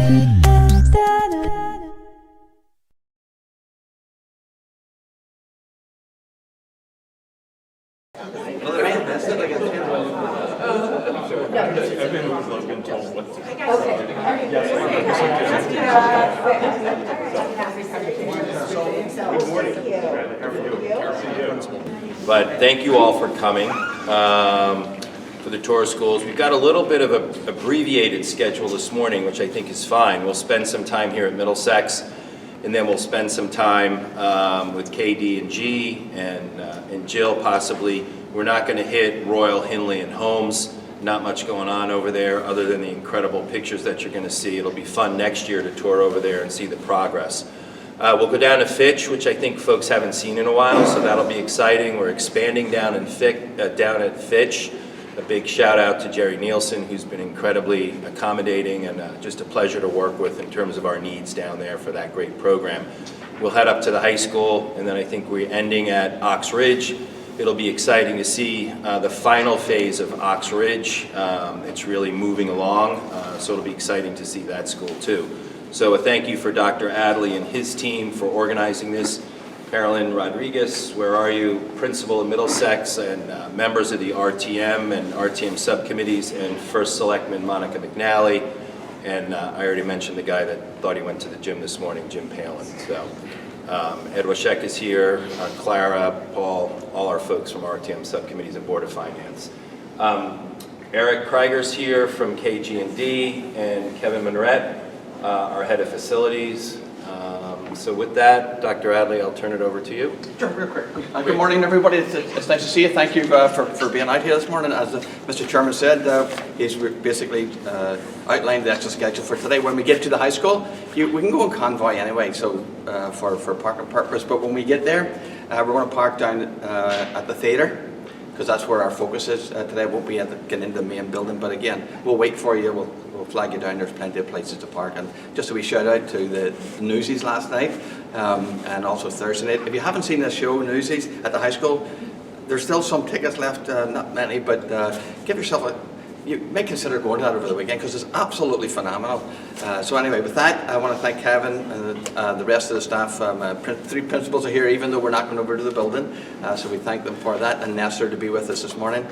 But thank you all for coming for the tour of schools. We've got a little bit of an abbreviated schedule this morning, which I think is fine. We'll spend some time here at Middlesex, and then we'll spend some time with KD and G and Jill possibly. We're not going to hit Royal, Hindley, and Holmes. Not much going on over there other than the incredible pictures that you're going to see. It'll be fun next year to tour over there and see the progress. We'll go down to Fitch, which I think folks haven't seen in a while, so that'll be exciting. We're expanding down at Fitch. A big shout out to Jerry Nielsen, who's been incredibly accommodating and just a pleasure to work with in terms of our needs down there for that great program. We'll head up to the high school, and then I think we're ending at Ox Ridge. It'll be exciting to see the final phase of Ox Ridge. It's really moving along, so it'll be exciting to see that school too. So a thank you for Dr. Adley and his team for organizing this. Carolyn Rodriguez, where are you? Principal of Middlesex, and members of the RTM and RTM subcommittees, and First Selectman Monica McNally. And I already mentioned the guy that thought he went to the gym this morning, Jim Palin. So Ed Washek is here, Clara, Paul, all our folks from RTM subcommittees and Board of Finance. Eric Krieger's here from KG&D, and Kevin Monrette, our head of facilities. So with that, Dr. Adley, I'll turn it over to you. Sure, real quick. Good morning, everybody. It's nice to see you. Thank you for being out here this morning. As Mr. Chairman said, he's basically outlined the actual schedule for today. When we get to the high school, we can go in convoy anyway, so for parking purpose. But when we get there, we're going to park down at the theatre, because that's where our focus is today. Won't be getting into the main building, but again, we'll wait for you. We'll flag you down. There's plenty of places to park. And just a wee shout out to the Newsies last night and also Thursday night. If you haven't seen this show, Newsies, at the high school, there's still some tickets left, not many, but give yourself you may consider going to that over the weekend because it's absolutely phenomenal. So anyway, with that, I want to thank Kevin and the rest of the staff. Three principals are here, even though we're not going over to the building. So we thank them for that, and Nestor to be with us this morning.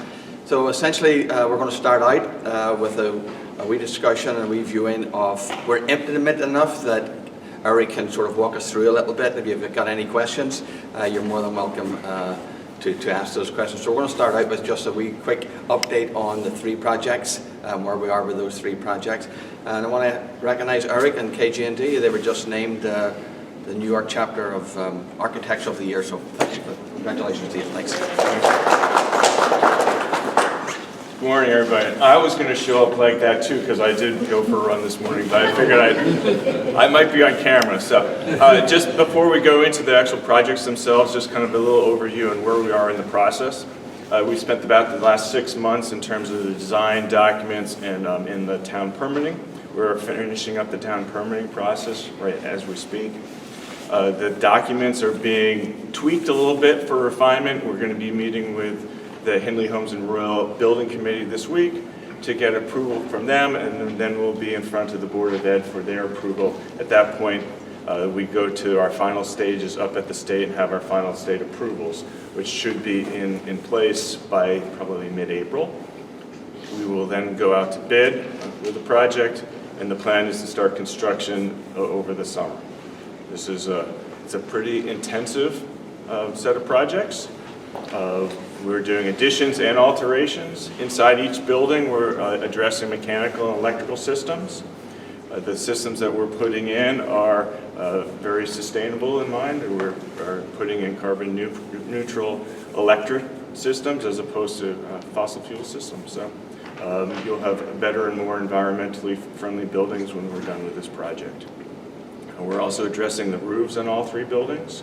So essentially, we're going to start out with a wee discussion and a wee viewing of, we're intimate enough that Eric can sort of walk us through a little bit. If you've got any questions, you're more than welcome to ask those questions. So we're going to start out with just a wee quick update on the three projects, where we are with those three projects. And I want to recognize Eric and KG&D. They were just named the New York chapter of Architecture of the Year. So congratulations to you. Thanks. Good morning, everybody. I was going to show up like that too because I did go for a run this morning, but I figured I might be on camera. So just before we go into the actual projects themselves, just kind of a little overview on where we are in the process. We spent about the last 6 months in terms of the design documents and in the town permitting. We're finishing up the town permitting process right as we speak. The documents are being tweaked a little bit for refinement. We're going to be meeting with the Hindley Homes and Royal Building Committee this week to get approval from them, and then we'll be in front of the Board of Ed for their approval. At that point, we go to our final stages up at the state and have our final state approvals, which should be in place by probably mid-April. We will then go out to bid with the project, and the plan is to start construction over the summer. This is it's a pretty intensive set of projects. We're doing additions and alterations. Inside each building, we're addressing mechanical and electrical systems. The systems that we're putting in are very sustainable in mind. We're putting in carbon neutral electric systems as opposed to fossil fuel systems. So you'll have better and more environmentally friendly buildings when we're done with this project. We're also addressing the roofs in all three buildings.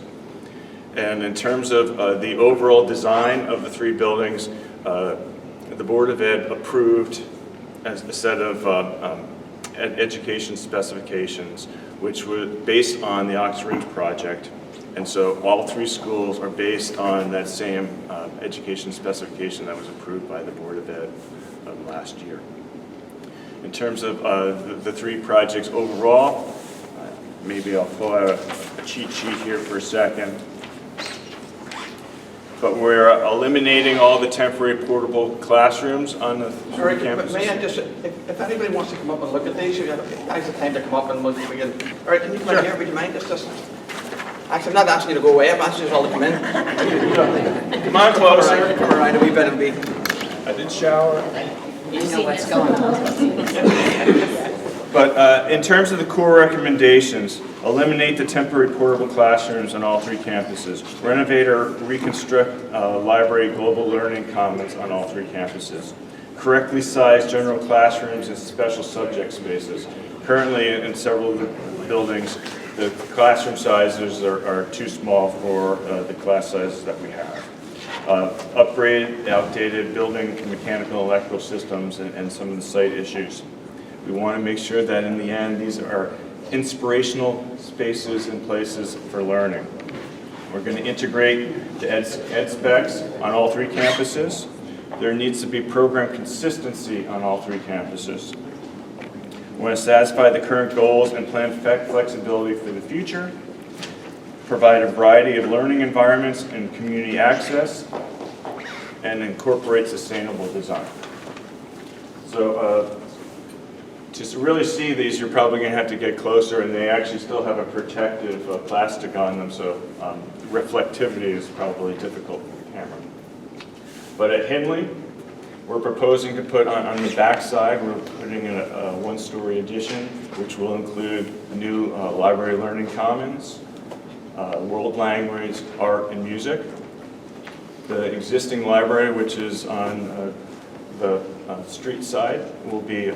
And in terms of the overall design of the three buildings, the Board of Ed approved a set of education specifications, which were based on the Ox Ridge project. And so all three schools are based on that same education specification that was approved by the Board of Ed last year. In terms of the three projects overall, maybe I'll pull out a cheat sheet here for a second. But we're eliminating all the temporary portable classrooms on the Sorry, three but may I campuses. just, if anybody wants to come up and look at these, you have guys have time to come up and look. We can, all right, can you come in here? Would you mind just, actually, I'm not asking you to go away, I'm asking you all to come in. Come on closer. Come around a wee bit and be. I did shower. You know what's going on. But in terms of the core recommendations, eliminate the temporary portable classrooms on all three campuses. Renovate or reconstruct library global learning commons on all three campuses. Correctly size general classrooms and special subject spaces. Currently, in several of the buildings, the classroom sizes are too small for the class sizes that we have. Upgrade outdated building mechanical and electrical systems and some of the site issues. We want to make sure that in the end, these are inspirational spaces and places for learning. We're going to integrate the ed specs on all three campuses. There needs to be program consistency on all three campuses. We want to satisfy the current goals and plan flexibility for the future. Provide a variety of learning environments and community access, and incorporate sustainable design. So to really see these, you're probably going to have to get closer, and they actually still have a protective plastic on them, so reflectivity is probably difficult with the camera. But at Hindley, we're proposing to put on the back side, we're putting in a one-story addition, which will include new library learning commons, world language, art, and music. The existing library, which is on the street side, will be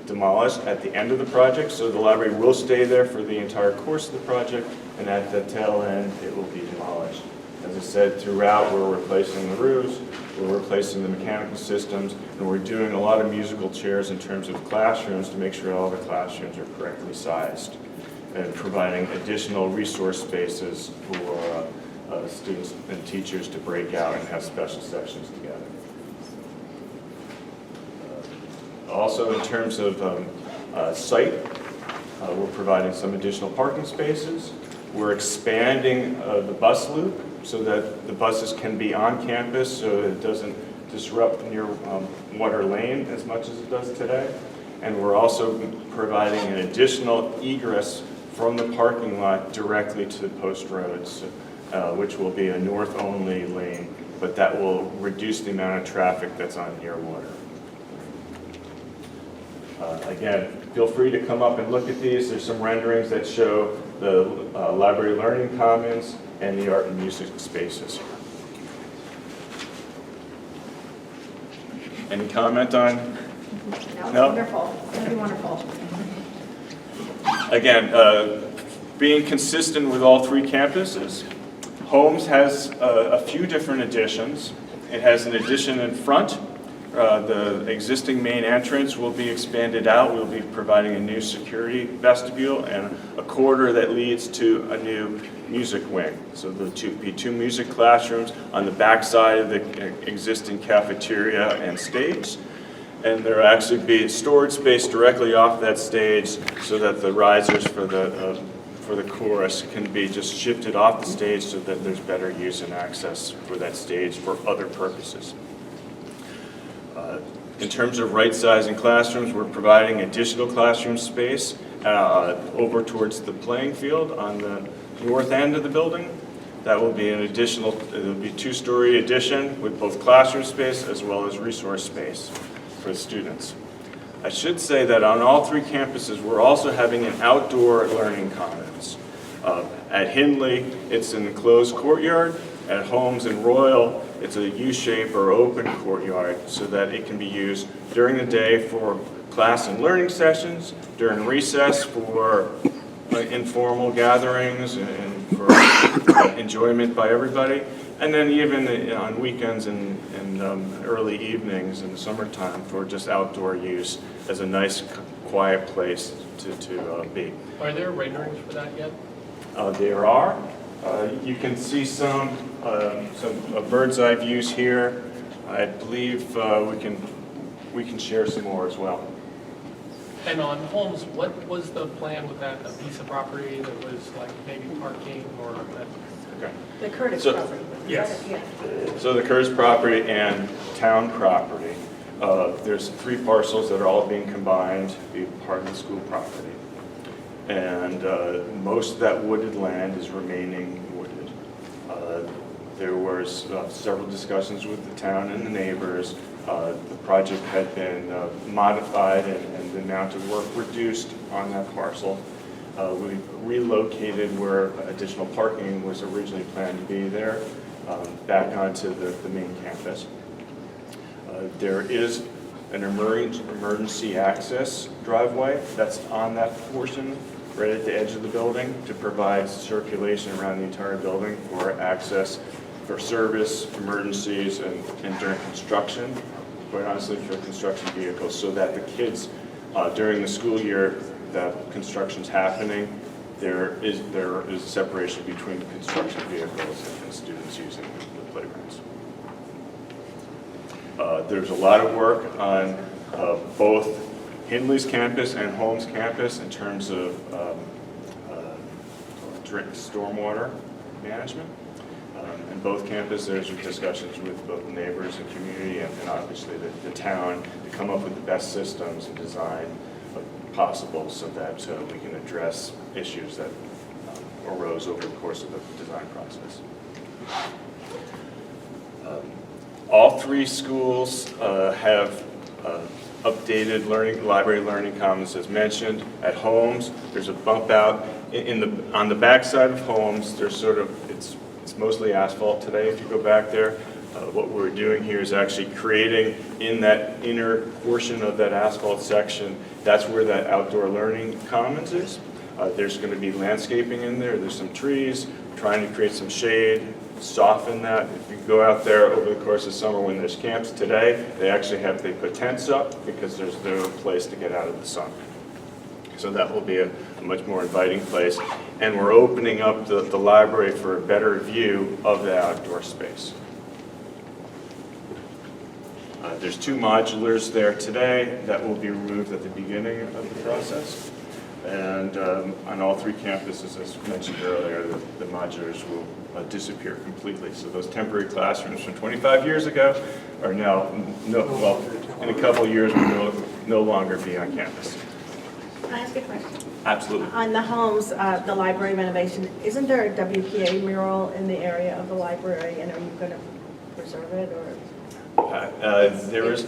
demolished at the end of the project, so the library will stay there for the entire course of the project, and at the tail end, it will be demolished. As I said, throughout, we're replacing the roofs, we're replacing the mechanical systems, and we're doing a lot of musical chairs in terms of classrooms to make sure all the classrooms are correctly sized, and providing additional resource spaces for students and teachers to break out and have special sections together. Also, in terms of site, we're providing some additional parking spaces. We're expanding the bus loop so that the buses can be on campus so it doesn't disrupt near Water Lane as much as it does today. And we're also providing an additional egress from the parking lot directly to Post Roads, which will be a north-only lane, but that will reduce the amount of traffic that's on near water. Again, feel free to come up and look at these. There's some renderings that show the library learning commons and the art and music spaces. Any comment on? No? Wonderful. That'd be wonderful. Again, being consistent with all three campuses, Holmes has a few different additions. It has an addition in front. The existing main entrance will be expanded out. We'll be providing a new security vestibule and a corridor that leads to a new music wing. So there'll be two music classrooms on the back side of the existing cafeteria and stage. And there'll actually be storage space directly off that stage so that the risers for the chorus can be just shifted off the stage so that there's better use and access for that stage for other purposes. In terms of right-sizing classrooms, we're providing additional classroom space over towards the playing field on the north end of the building. That will be an additional, it'll be two-story addition with both classroom space as well as resource space for the students. I should say that on all three campuses, we're also having an outdoor learning commons. At Hindley, it's an enclosed courtyard. At Holmes and Royal, it's a U-shape or open courtyard so that it can be used during the day for class and learning sessions, during recess for informal gatherings and for enjoyment by everybody, and then even on weekends and early evenings in the summertime for just outdoor use as a nice, quiet place to be. Are there renderings for that yet? There are. You can see some bird's eye views here. I believe we can share some more as well. And on Holmes, what was the plan with that, a piece of property that was like maybe parking or that? Okay. The Curtis So- property. Yes. Yeah. So the Curtis property and town property, there's 3 parcels that are all being combined to be part of the school property. And most of that wooded land is remaining wooded. There was several discussions with the town and the neighbors. The project had been modified and the amount of work reduced on that parcel. We relocated where additional parking was originally planned to be there, back onto the main campus. There is an emergency access driveway that's on that portion, right at the edge of the building, to provide circulation around the entire building for access, for service, emergencies, and during construction, quite honestly, for construction vehicles, so that the kids, during the school year that construction's happening, there is a separation between the construction vehicles and students using the playgrounds. There's a lot of work on both Hindley's campus and Holmes campus in terms of stormwater management. In both campuses, there's discussions with both neighbors and community and obviously the town to come up with the best systems and design possible so that we can address issues that arose over the course of the design process. All 3 schools have updated library learning commons as mentioned. At Holmes, there's a bump out on the back side of Holmes. There's it's mostly asphalt today. If you go back there, what we're doing here is actually creating in that inner portion of that asphalt section. That's where that outdoor learning commons is. There's going to be landscaping in there. There's some trees. Trying to create some shade, soften that. If you go out there over the course of summer when there's camps today, they put tents up because there's no place to get out of the sun. So that will be a much more inviting place. And we're opening up the library for a better view of the outdoor space. There's 2 modulars there today that will be removed at the beginning of the process. And on all 3 campuses, as mentioned earlier, the modulars will disappear completely. So those temporary classrooms from 25 years ago are now, in a couple of years, will no longer be on campus. Can I ask a question? Absolutely. On the Holmes, the library renovation, isn't there a WPA mural in the area of the library, and are you going to preserve it, or? There is.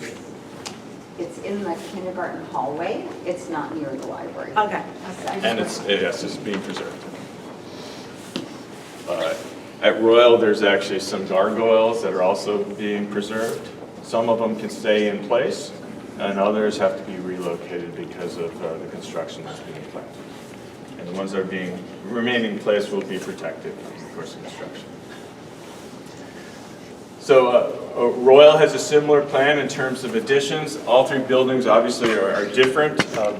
It's in the kindergarten hallway. It's not near the library. Okay. And it's being preserved. At Royal, there's actually some gargoyles that are also being preserved. Some of them can stay in place, and others have to be relocated because of the construction that's being planned. And the ones that are remaining in place will be protected in the course of construction. So Royal has a similar plan in terms of additions. All 3 buildings obviously are different,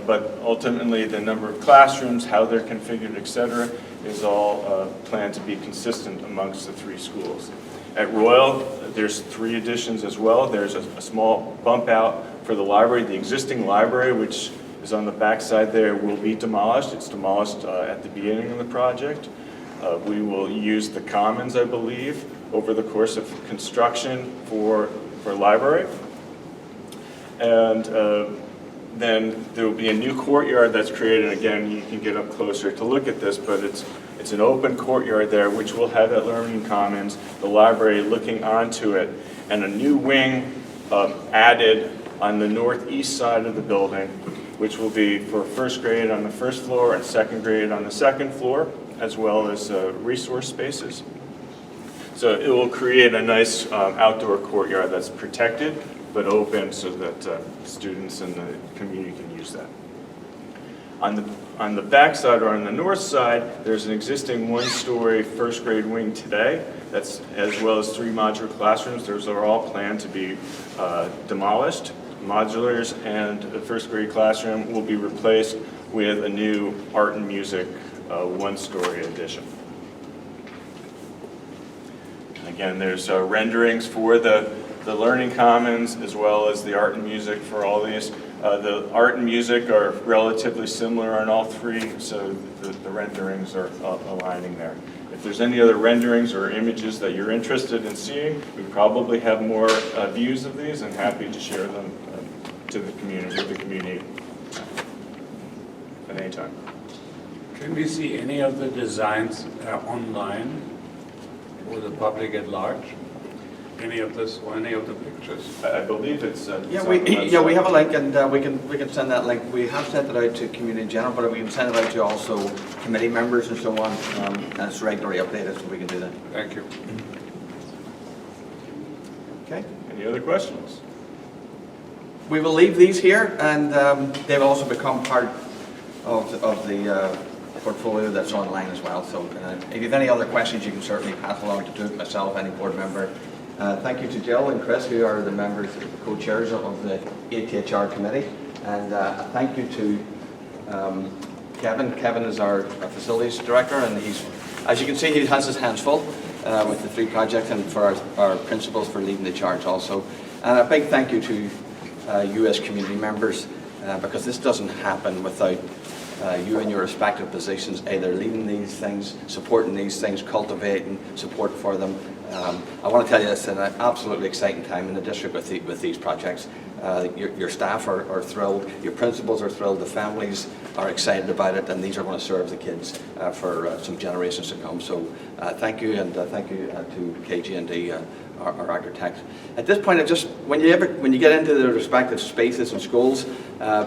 but ultimately the number of classrooms, how they're configured, et cetera, is all planned to be consistent amongst the 3 schools. At Royal, there's 3 additions as well. There's a small bump out for the library. The existing library, which is on the back side there, will be demolished. It's demolished at the beginning of the project. We will use the commons, I believe, over the course of construction for library. And then there will be a new courtyard that's created. And again, you can get up closer to look at this, but it's an open courtyard there, which will have that learning commons, the library looking onto it, and a new wing added on the northeast side of the building, which will be for 1st grade on the 1st floor and 2nd grade on the 2nd floor, as well as resource spaces. So it will create a nice outdoor courtyard that's protected but open so that students and the community can use that. On the back side, or on the north side, there's an existing 1-story 1st grade wing today, that's as well as 3 modular classrooms. Those are all planned to be demolished. Modulars and the 1st grade classroom will be replaced with a new art and music 1-story addition. Again, there's renderings for the learning commons as well as the art and music for all these. The art and music are relatively similar on all three, so the renderings are aligning there. If there's any other renderings or images that you're interested in seeing, we probably have more views of these and happy to share them to the community, with the community at any time. Can we see any of the designs online for the public at large? Any of this or any of the pictures? I believe it's Yeah, it's we, on the yeah, we website. have a link, and we can send that link. We have sent it out to community in general, but we can send it out to also committee members and so on, and it's regularly updated, so we can do that. Thank you. Okay? Any other questions? We will leave these here, and they've also become part of the portfolio that's online as well. So if you have any other questions, you can certainly pass along to Duke, myself, any board member. Thank you to Jill and Chris, who are the members, co-chairs of the ATHR committee. And thank you to Kevin. Kevin is our facilities director, and he's, as you can see, he has his hands full with the three projects, and for our principals for leading the charge also. And a big thank you to you as community members, because this doesn't happen without you in your respective positions, either leading these things, supporting these things, cultivating support for them. I want to tell you it's an absolutely exciting time in the district with these projects. Your staff are thrilled, your principals are thrilled, the families are excited about it, and these are going to serve the kids for some generations to come. So thank you, and thank you to KG&D, our architect. At this point, when you get into the respective spaces and schools,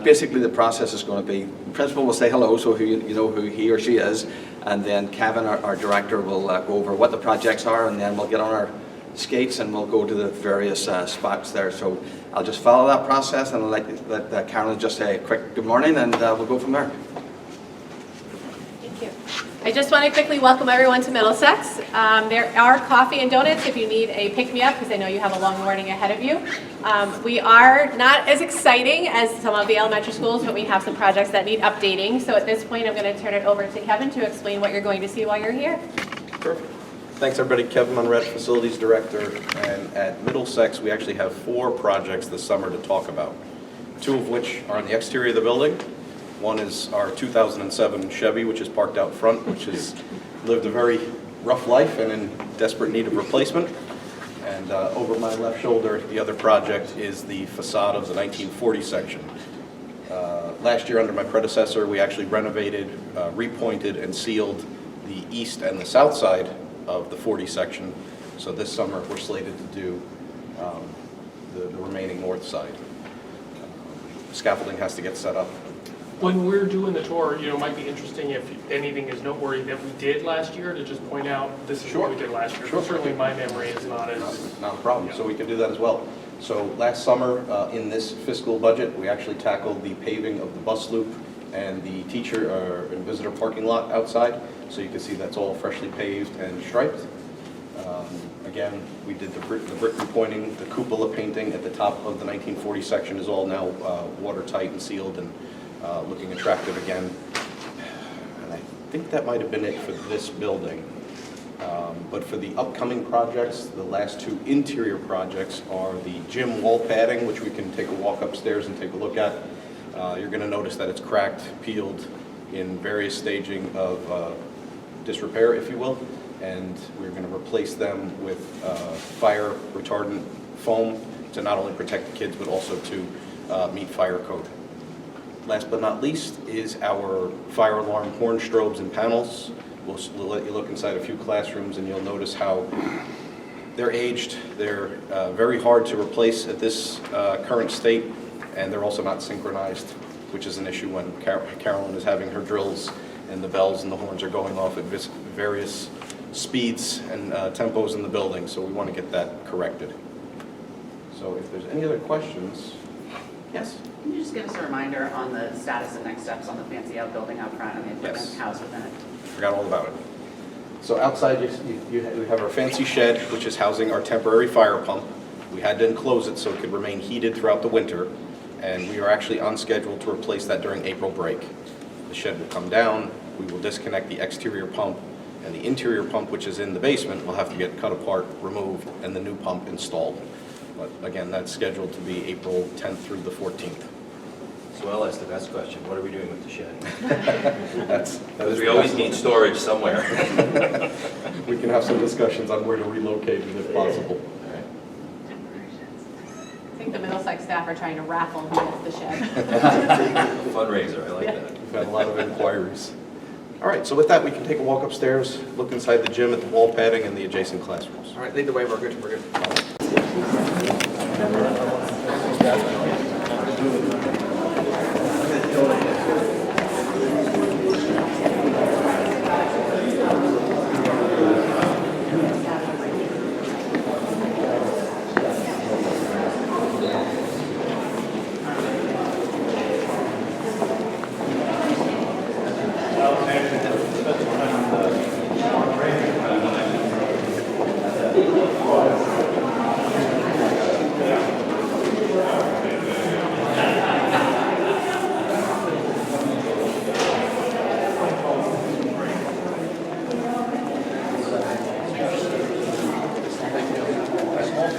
basically the process is going to be, the principal will say hello, so you know who he or she is, and then Kevin, our director, will go over what the projects are, and then we'll get on our skates and we'll go to the various spots there. So I'll just follow that process, and I'll let Carolyn just say a quick good morning, and we'll go from there. Thank you. I just want to quickly welcome everyone to Middlesex. There are coffee and donuts if you need a pick-me-up, because I know you have a long morning ahead of you. We are not as exciting as some of the elementary schools, but we have some projects that need updating. So at this point, I'm going to turn it over to Kevin to explain what you're going to see while you're here. Perfect. Thanks, everybody. Kevin Monrett, Facilities Director. And at Middlesex, we actually have 4 projects this summer to talk about, 2 of which are on the exterior of the building. One is our 2007 Chevy, which is parked out front, which has lived a very rough life and in desperate need of replacement. And over my left shoulder, the other project is the facade of the 1940 section. Last year, under my predecessor, we actually renovated, repointed, and sealed the east and the south side of the 40 section. So this summer, we're slated to do the remaining north side. Scaffolding has to get set up. When we're doing the tour, it might be interesting if anything is noteworthy that we did last year to just point out this is what we did last year. Sure. Certainly my memory is not as... Not a problem, so we can do that as well. So last summer, in this fiscal budget, we actually tackled the paving of the bus loop and the teacher and visitor parking lot outside. So you can see that's all freshly paved and striped. Again, we did the brick repointing, the cupola painting at the top of the 1940 section is all now watertight and sealed and looking attractive again. And I think that might have been it for this building. But for the upcoming projects, the last 2 interior projects are the gym wall padding, which we can take a walk upstairs and take a look at. You're going to notice that it's cracked, peeled, in various staging of disrepair, if you will. And we're going to replace them with fire retardant foam to not only protect the kids, but also to meet fire code. Last but not least is our fire alarm horn strobes and panels. We'll let you look inside a few classrooms and you'll notice how they're aged. They're very hard to replace at this current state, and they're also not synchronized, which is an issue when Carolyn is having her drills and the bells and the horns are going off at various speeds and tempos in the building, so we want to get that corrected. So if there's any other questions, yes? Can you just give us a reminder on the status and next steps on the fancy outbuilding out front and the equipment Yes. housed within it? Forgot all about it. So outside, we have our fancy shed, which is housing our temporary fire pump. We had to enclose it so it could remain heated throughout the winter, and we are actually on schedule to replace that during April break. The shed will come down, we will disconnect the exterior pump, and the interior pump, which is in the basement, will have to get cut apart, removed, and the new pump installed. But again, that's scheduled to be April 10th through the 14th. well as the best question. What are we doing with the shed? That Because is we always need storage somewhere. We can have some discussions on where to relocate it if possible. I think the Middlesex staff are trying to raffle who gets the shed. Fundraiser, I like that. We've had a lot of inquiries. All right, so with that, we can take a walk upstairs, look inside the gym at the wall padding and the adjacent classrooms. All right, lead the way, we're good, we're good.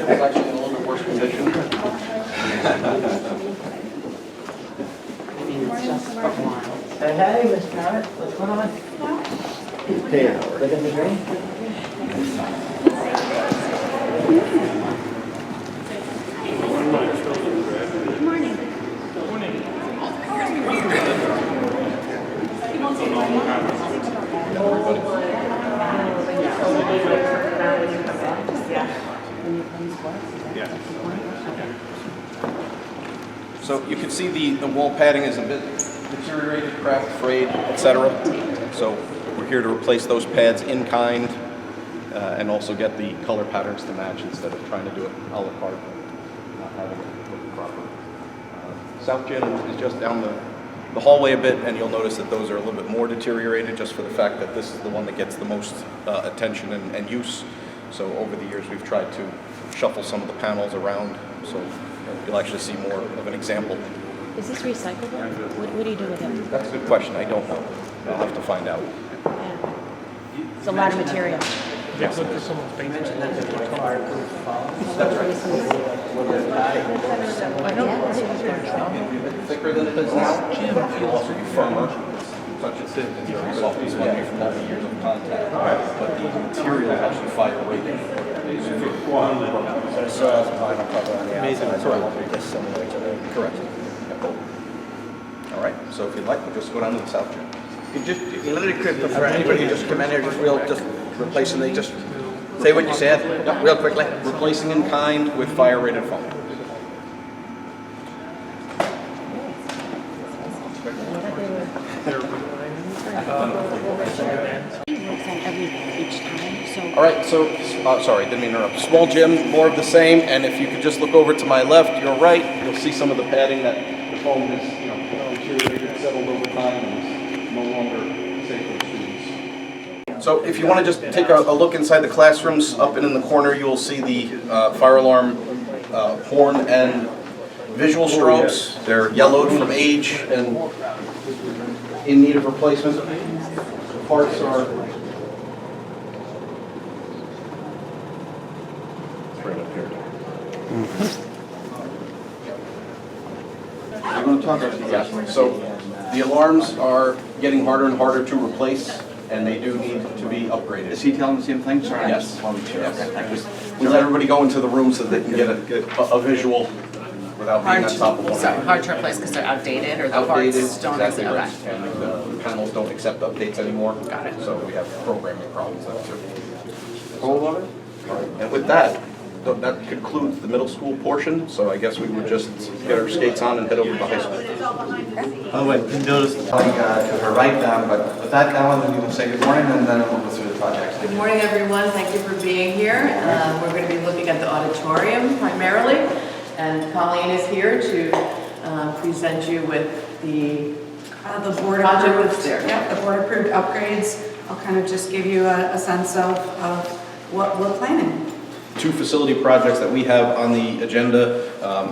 It's actually in a little bit worse condition. Hey, Miss Parrott, what's going on? Here, look at the green. So you can see the wall padding is a bit deteriorated, cracked, frayed, etc. So we're here to replace those pads in kind and also get the color patterns to match instead of trying to do it a la carte, not having it look proper. South gym is just down the hallway a bit, and you'll notice that those are a little bit more deteriorated just for the fact that this is the one that gets the most attention and use. So over the years, we've tried to shuffle some of the panels around, so you'll actually see more of an example. Is this recyclable? What do you do with it? That's a good question. I don't know. I'll have to find out. It's a lot of material. Yeah, look for someone's basement. Thicker than it is now. It'll also be firmer. Touch it thin and very soft. It's going to be from all the years of contact. But the material is actually fire rated. Correct. All right. So if you'd like, we'll just go down to the south gym. You literally could, for anybody who just come in here, just replacing, they just say what you said, real quickly. Replacing in kind with fire rated foam. All right, so, sorry, didn't mean to interrupt. Small gym, more of the same, and if you could just look over to my left, your right, you'll see some of the padding that the foam has, deteriorated, settled over time, and is no longer safe for students. So if you want to just take a look inside the classrooms, up and in the corner, you will see the fire alarm horn and visual strobes. They're yellowed from age and in need of replacement. The parts are right up here. I'm going to talk about these. So the alarms are getting harder and harder to replace, and they do need to be upgraded. Is he telling the same thing? Sorry. Yes. Yes. We let everybody go into the room so they can get a visual without being on top of one So another. hard to replace because they're outdated or the Outdated, parts don't exactly okay. right. And the panels don't accept updates anymore. Got it. So we have programming problems there too. Hold on. All right. And with that, that concludes the middle school portion. So I guess we would just get our skates on and head over to the high school. By the way, you notice the telling to her right down, but with that down, then you can say good morning, and then we'll go through the projects. Good morning, everyone. Thank you for being here. We're going to be looking at the auditorium primarily, and Colleen is here to present you with the board project approved, that's there. yeah, the board approved upgrades. I'll kind of just give you a sense of what we're planning. Two facility projects that we have on the agenda.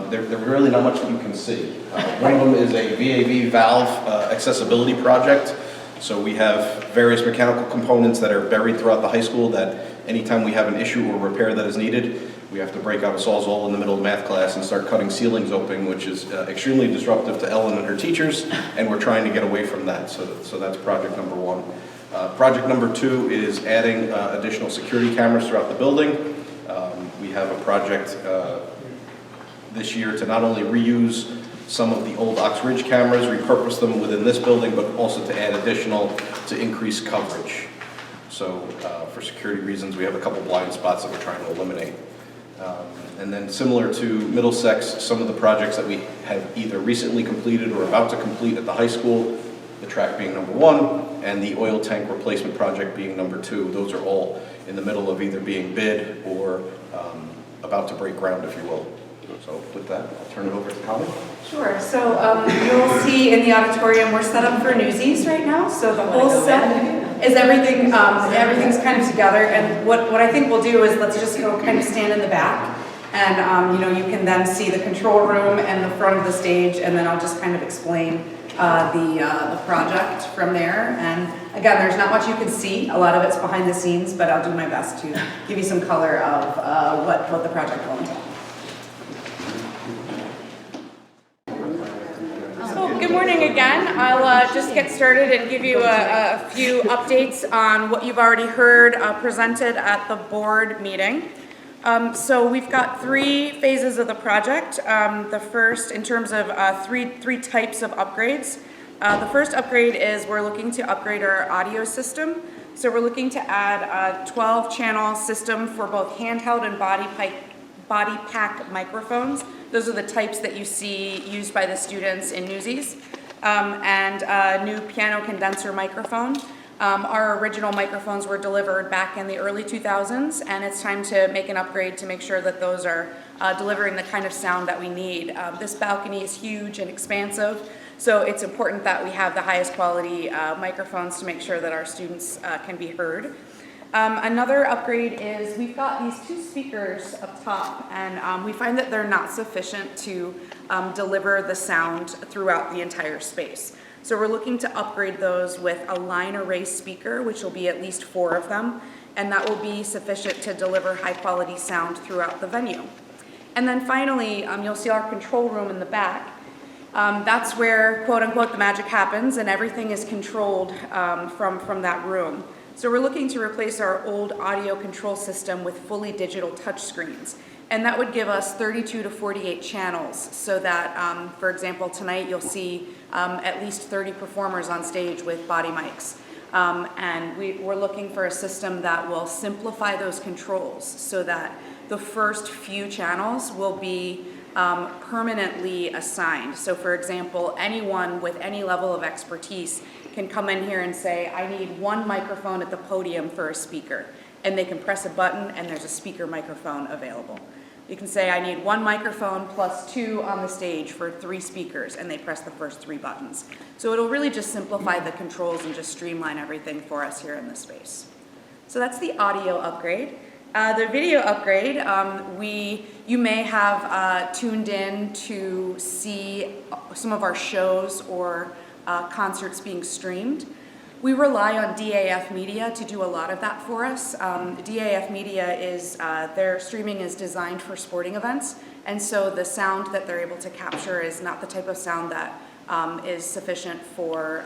They're really not much that you can see. One of them is a VAV valve accessibility project. So we have various mechanical components that are buried throughout the high school that anytime we have an issue or repair that is needed, we have to break out a Sawzall in the middle of math class and start cutting ceilings open, which is extremely disruptive to Ellen and her teachers, and we're trying to get away from that. So that's project number one. Project number two is adding additional security cameras throughout the building. We have a project this year to not only reuse some of the old Ox Ridge cameras, repurpose them within this building, but also to add additional to increase coverage. So for security reasons, we have a couple blind spots that we're trying to eliminate. And then similar to Middlesex, some of the projects that we have either recently completed or about to complete at the high school, the track being number one, and the oil tank replacement project being number two. Those are all in the middle of either being bid or about to break ground, if you will. So with that, I'll turn it over to Colleen. Sure, so you'll see in the auditorium, we're set up for Newsies right now, so the whole set is everything, everything's kind of together, and what I think we'll do is let's just go kind of stand in the back, and you know, you can then see the control room and the front of the stage, and then I'll just kind of explain the project from there. And again, there's not much you can see, a lot of it's behind the scenes, but I'll do my best to give you some color of what the project will entail. Good morning again. I'll just get started and give you a few updates on what you've already heard presented at the board meeting. So we've got three phases of the project. The first, in terms of three types of upgrades. The first upgrade is we're looking to upgrade our audio system. So we're looking to add a 12-channel system for both handheld and body pack microphones. Those are the types that you see used by the students in Newsies. And a new piano condenser microphone. Our original microphones were delivered back in the early 2000s, and it's time to make an upgrade to make sure that those are delivering the kind of sound that we need. This balcony is huge and expansive, so it's important that we have the highest quality microphones to make sure that our students can be heard. Another upgrade is we've got these two speakers up top, and we find that they're not sufficient to deliver the sound throughout the entire space. So we're looking to upgrade those with a line array speaker, which will be at least 4 of them, and that will be sufficient to deliver high quality sound throughout the venue. And then finally, you'll see our control room in the back. That's where, quote unquote, the magic happens, and everything is controlled from that room. So we're looking to replace our old audio control system with fully digital touchscreens. And that would give us 32 to 48 channels, so that, for example, tonight you'll see at least 30 performers on stage with body mics. And we're looking for a system that will simplify those controls so that the first few channels will be permanently assigned. So for example, anyone with any level of expertise can come in here and say, I need one microphone at the podium for a speaker. And they can press a button and there's a speaker microphone available. You can say, I need one microphone plus 2 on the stage for 3 speakers, and they press the first 3 buttons. So it'll really just simplify the controls and just streamline everything for us here in this space. So that's the audio upgrade. The video upgrade, you may have tuned in to see some of our shows or concerts being streamed. We rely on DAF Media to do a lot of that for us. DAF Media is, their streaming is designed for sporting events, and so the sound that they're able to capture is not the type of sound that is sufficient for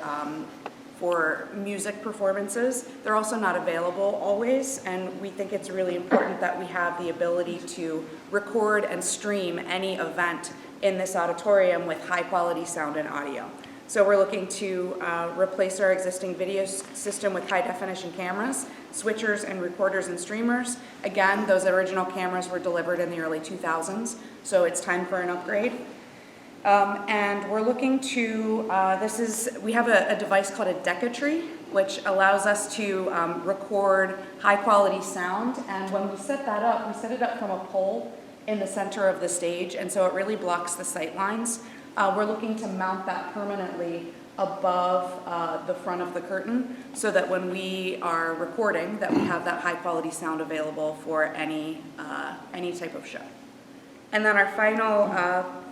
music performances. They're also not available always, and we think it's really important that we have the ability to record and stream any event in this auditorium with high quality sound and audio. So we're looking to replace our existing video system with high definition cameras, switchers and recorders and streamers. Again, those original cameras were delivered in the early 2000s, so it's time for an upgrade. And we're looking to, we have a device called a Decatree, which allows us to record high quality sound. And when we set that up, we set it up from a pole in the center of the stage, and so it really blocks the sight lines. We're looking to mount that permanently above the front of the curtain so that when we are recording, that we have that high quality sound available for any type of show. And then our final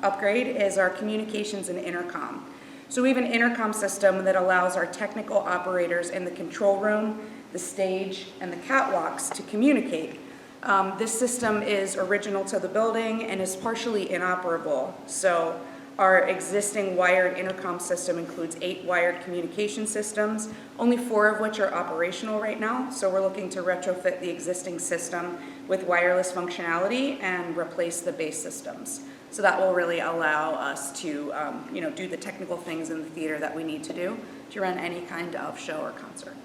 upgrade is our communications and intercom. So we have an intercom system that allows our technical operators in the control room, the stage, and the catwalks to communicate. This system is original to the building and is partially inoperable. So our existing wired intercom system includes 8 wired communication systems, only 4 of which are operational right now. So we're looking to retrofit the existing system with wireless functionality and replace the base systems. So that will really allow us to do the technical things in the theater that we need to do to run any kind of show or concert.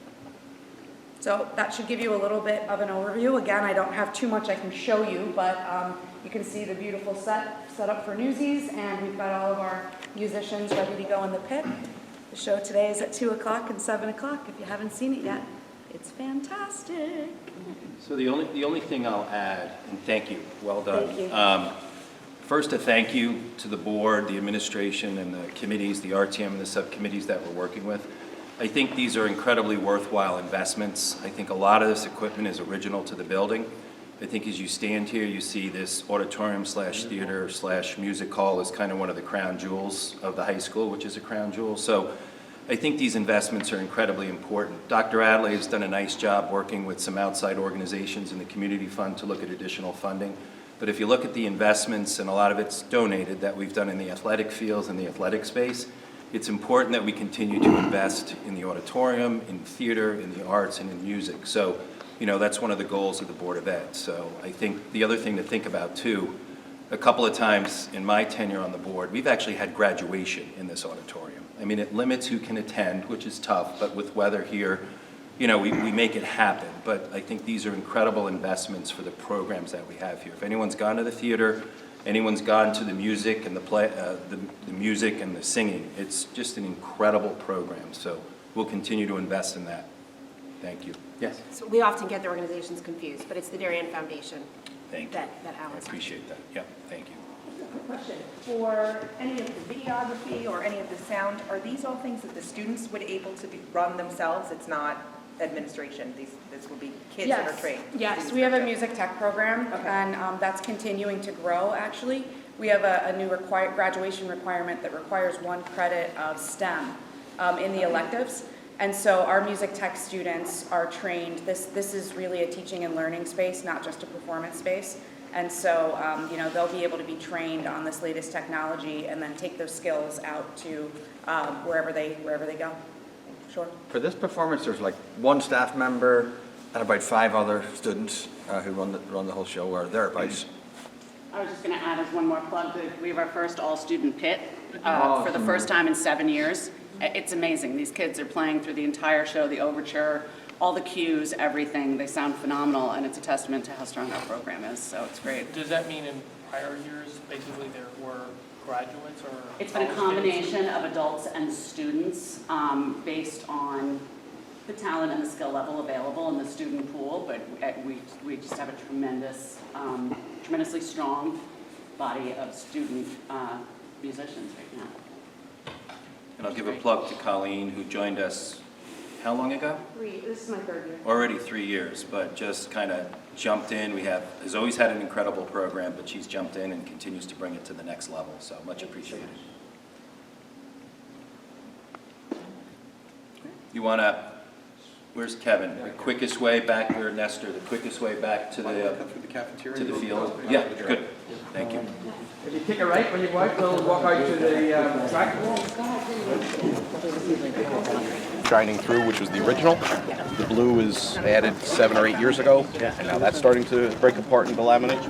So that should give you a little bit of an overview. Again, I don't have too much I can show you, but you can see the beautiful set up for Newsies, and we've got all of our musicians ready to go in the pit. The show today is at 2 o'clock and 7 o'clock. If you haven't seen it yet, it's fantastic. So the only thing I'll add, and thank you, well done. Thank you. First, a thank you to the board, the administration, and the committees, the RTM and the subcommittees that we're working with. I think these are incredibly worthwhile investments. I think a lot of this equipment is original to the building. I think as you stand here, you see this auditorium slash theater slash music hall is kind of one of the crown jewels of the high school, which is a crown jewel. So I think these investments are incredibly important. Dr. Adley has done a nice job working with some outside organizations in the community fund to look at additional funding. But if you look at the investments, and a lot of it's donated, that we've done in the athletic fields and the athletic space, it's important that we continue to invest in the auditorium, in theater, in the arts, and in music. So, that's one of the goals of the Board of Ed. So I think the other thing to think about too, a couple of times in my tenure on the board, we've actually had graduation in this auditorium. I mean, it limits who can attend, which is tough, but with weather here, we make it happen. But I think these are incredible investments for the programs that we have here. If anyone's gone to the theater, anyone's gone to the music and the music and the singing, it's just an incredible program. So we'll continue to invest in that. Thank you. Yes. So we often get the organizations confused, but it's the Darien Foundation Thank you. that I Alan's. appreciate that. Yeah, thank you. Quick question. For any of the videography or any of the sound, are these all things that the students would able to run themselves? It's not administration. This will be kids that are trained. Yes, we have a music tech program, and that's continuing to grow, actually. We have a new graduation requirement that requires 1 credit of STEM in the electives. And so our music tech students are trained. This is really a teaching and learning space, not just a performance space. And so, they'll be able to be trained on this latest technology and then take those skills out to wherever they go. Sure. For this performance, there's like 1 staff member and about 5 other students who run the whole show, or thereabouts. I was just going to add as one more plug that we have our first all-student pit for the first time in 7 years. It's amazing. These kids are playing through the entire show, the overture, all the cues, everything. They sound phenomenal, and it's a testament to how strong our program is, so it's great. Does that mean in prior years, basically there were graduates or? It's been a combination of adults and students based on the talent and the skill level available in the student pool, but we just have a tremendously strong body of student musicians right now. And I'll give a plug to Colleen, who joined us, how long ago? This is my 3rd year. Already 3 years, but just kind of jumped in. Has always had an incredible program, but she's jumped in and continues to bring it to the next level, so much appreciated. You want to, where's Kevin? The quickest way back, or Nestor, the quickest way back to the cafeteria to the field? Yeah, good. Thank you. If you take a right when you go out, we'll walk out to the track. Shining Through, which was the original. The blue is added 7 or 8 years ago, and now that's starting to break apart and delaminate.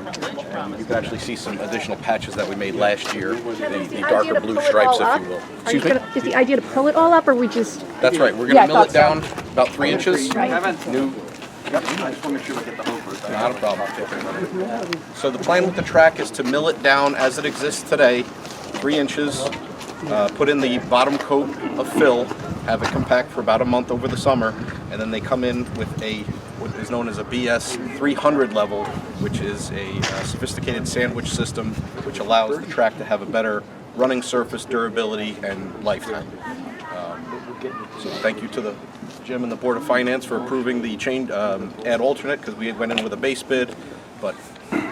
And you can actually see some additional patches that we made last year, the darker blue stripes, if you will. Excuse me? Is the idea to pull it all up, or we just? That's right. We're going to mill it down about 3 inches. New. Yep. I just want to make sure we get the whole first. Not a problem. So the plan with the track is to mill it down as it exists today, 3 inches, put in the bottom coat of fill, have it compact for about a month over the summer, and then they come in with what is known as a BS 300 level, which is a sophisticated sandwich system which allows the track to have a better running surface, durability, and lifetime. So thank you to the Jim and the Board of Finance for approving the add alternate, because we went in with a base bid, but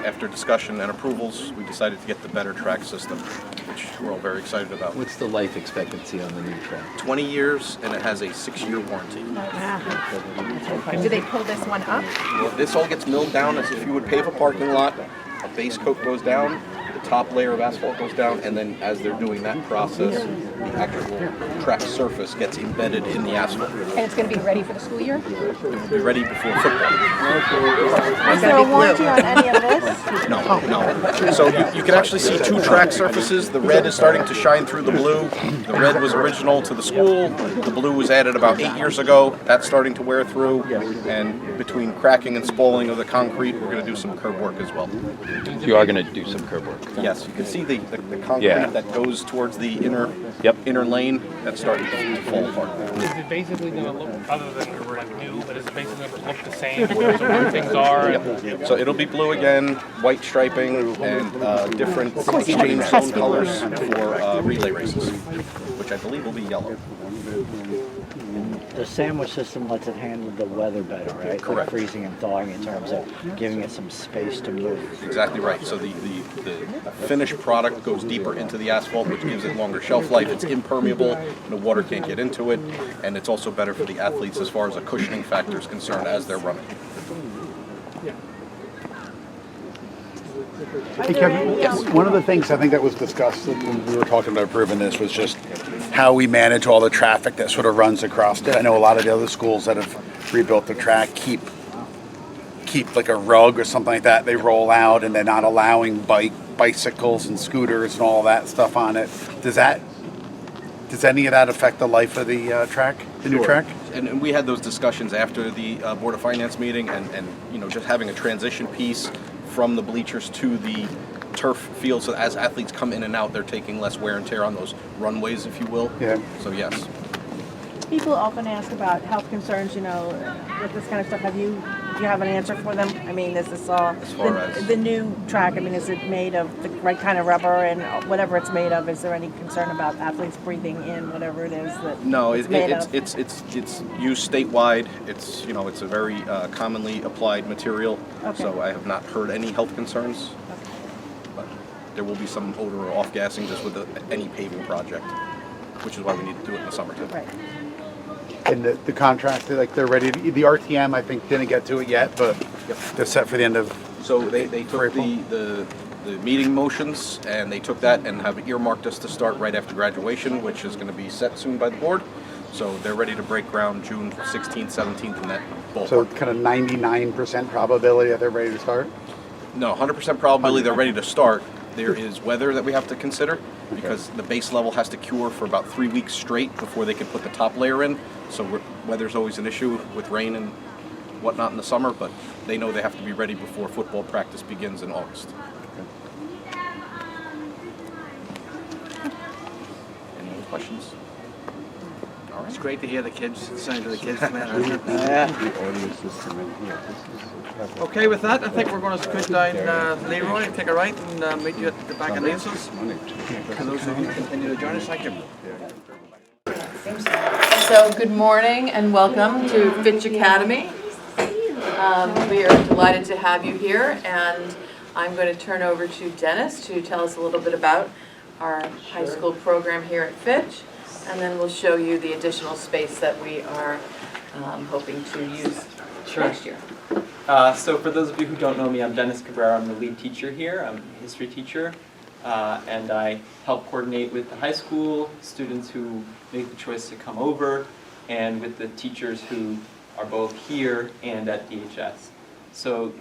after discussion and approvals, we decided to get the better track system, which we're all very excited about. What's the life expectancy on the new track? 20 years, and it has a 6-year warranty. Do they pull this one up? This all gets milled down as if you would pave a parking lot. A base coat goes down, the top layer of asphalt goes down, and then as they're doing that process, the actual track surface gets embedded in the asphalt. And it's going to be ready for the school year? It will be ready before football. Is there a warranty on any of this? No. So you can actually see two track surfaces. The red is starting to shine through the blue. The red was original to the school. The blue was added about 8 years ago. That's starting to wear through. And between cracking and spalling of the concrete, we're going to do some curb work as well. You are going to do some curb work. Yes, you can see the concrete that goes towards the inner lane. That's starting to fall apart. Is it basically going to look, other than like new, but is it basically going to look the same where things are? Yep. So it'll be blue again, white striping, and different exchange zone colors for relay races, which I believe will be yellow. The sandwich system lets it handle the weather better, right? Correct. Like freezing and thawing in terms of giving it some space to move. Exactly right. So the finished product goes deeper into the asphalt, which gives it longer shelf life. It's impermeable, the water can't get into it, and it's also better for the athletes as far as a cushioning factor is concerned as they're running. Hey Kevin, one of the things I think that was discussed when we were talking about approving this was just how we manage all the traffic that sort of runs across it. I know a lot of the other schools that have rebuilt the track keep like a rug or something like that. They roll out and they're not allowing bicycles and scooters and all that stuff on it. Does any of that affect the life of the track, the new track? And we had those discussions after the Board of Finance meeting, and just having a transition piece from the bleachers to the turf field, so as athletes come in and out, they're taking less wear and tear on those runways, if you will. Yeah. So yes. People often ask about health concerns, with this kind of stuff. Do you have an answer for them? I mean, is this all, the new track, I mean, is it made of the right kind of rubber, and whatever it's made of, is there any concern about athletes breathing in whatever it is that No, it's made of? it's used statewide. It's it's a very commonly applied material. Okay. So I have not heard any health concerns. But there will be some odor or off gassing just with any paving project, which is why we need to do it in the summertime. Right. And the contract, like they're ready. The RTM, I think, didn't get to it yet, but they're set for the end of. So they took the meeting motions, and they took that and have earmarked us to start right after graduation, which is going to be set soon by the board. So they're ready to break ground June 16th, 17th in that ballpark. So kind of 99% probability that they're ready to start? No, 100% probability they're ready to start. There is weather that we have to consider, because the base level has to cure for about 3 weeks straight before they can put the top layer in. So weather's always an issue with rain and whatnot in the summer, but they know they have to be ready before football practice begins in August. Any other questions? All right. It's great to hear the kids, the sound of the kids. Okay, with that, I think we're going to scoot down Leroy and take a right and meet you at the back of Nailson's. For those of you who continue to join us, thank you. So good morning and welcome to Fitch Academy. We are delighted to have you here, and I'm going to turn over to Dennis to tell us a little bit about our high school program here at Fitch, and then we'll show you the additional space that we are hoping to use next year. So for those of you who don't know me, I'm Dennis Cabrera. I'm the lead teacher here. I'm a history teacher, and I help coordinate with the high school students who make the choice to come over, and with the teachers who are both here and at DHS. So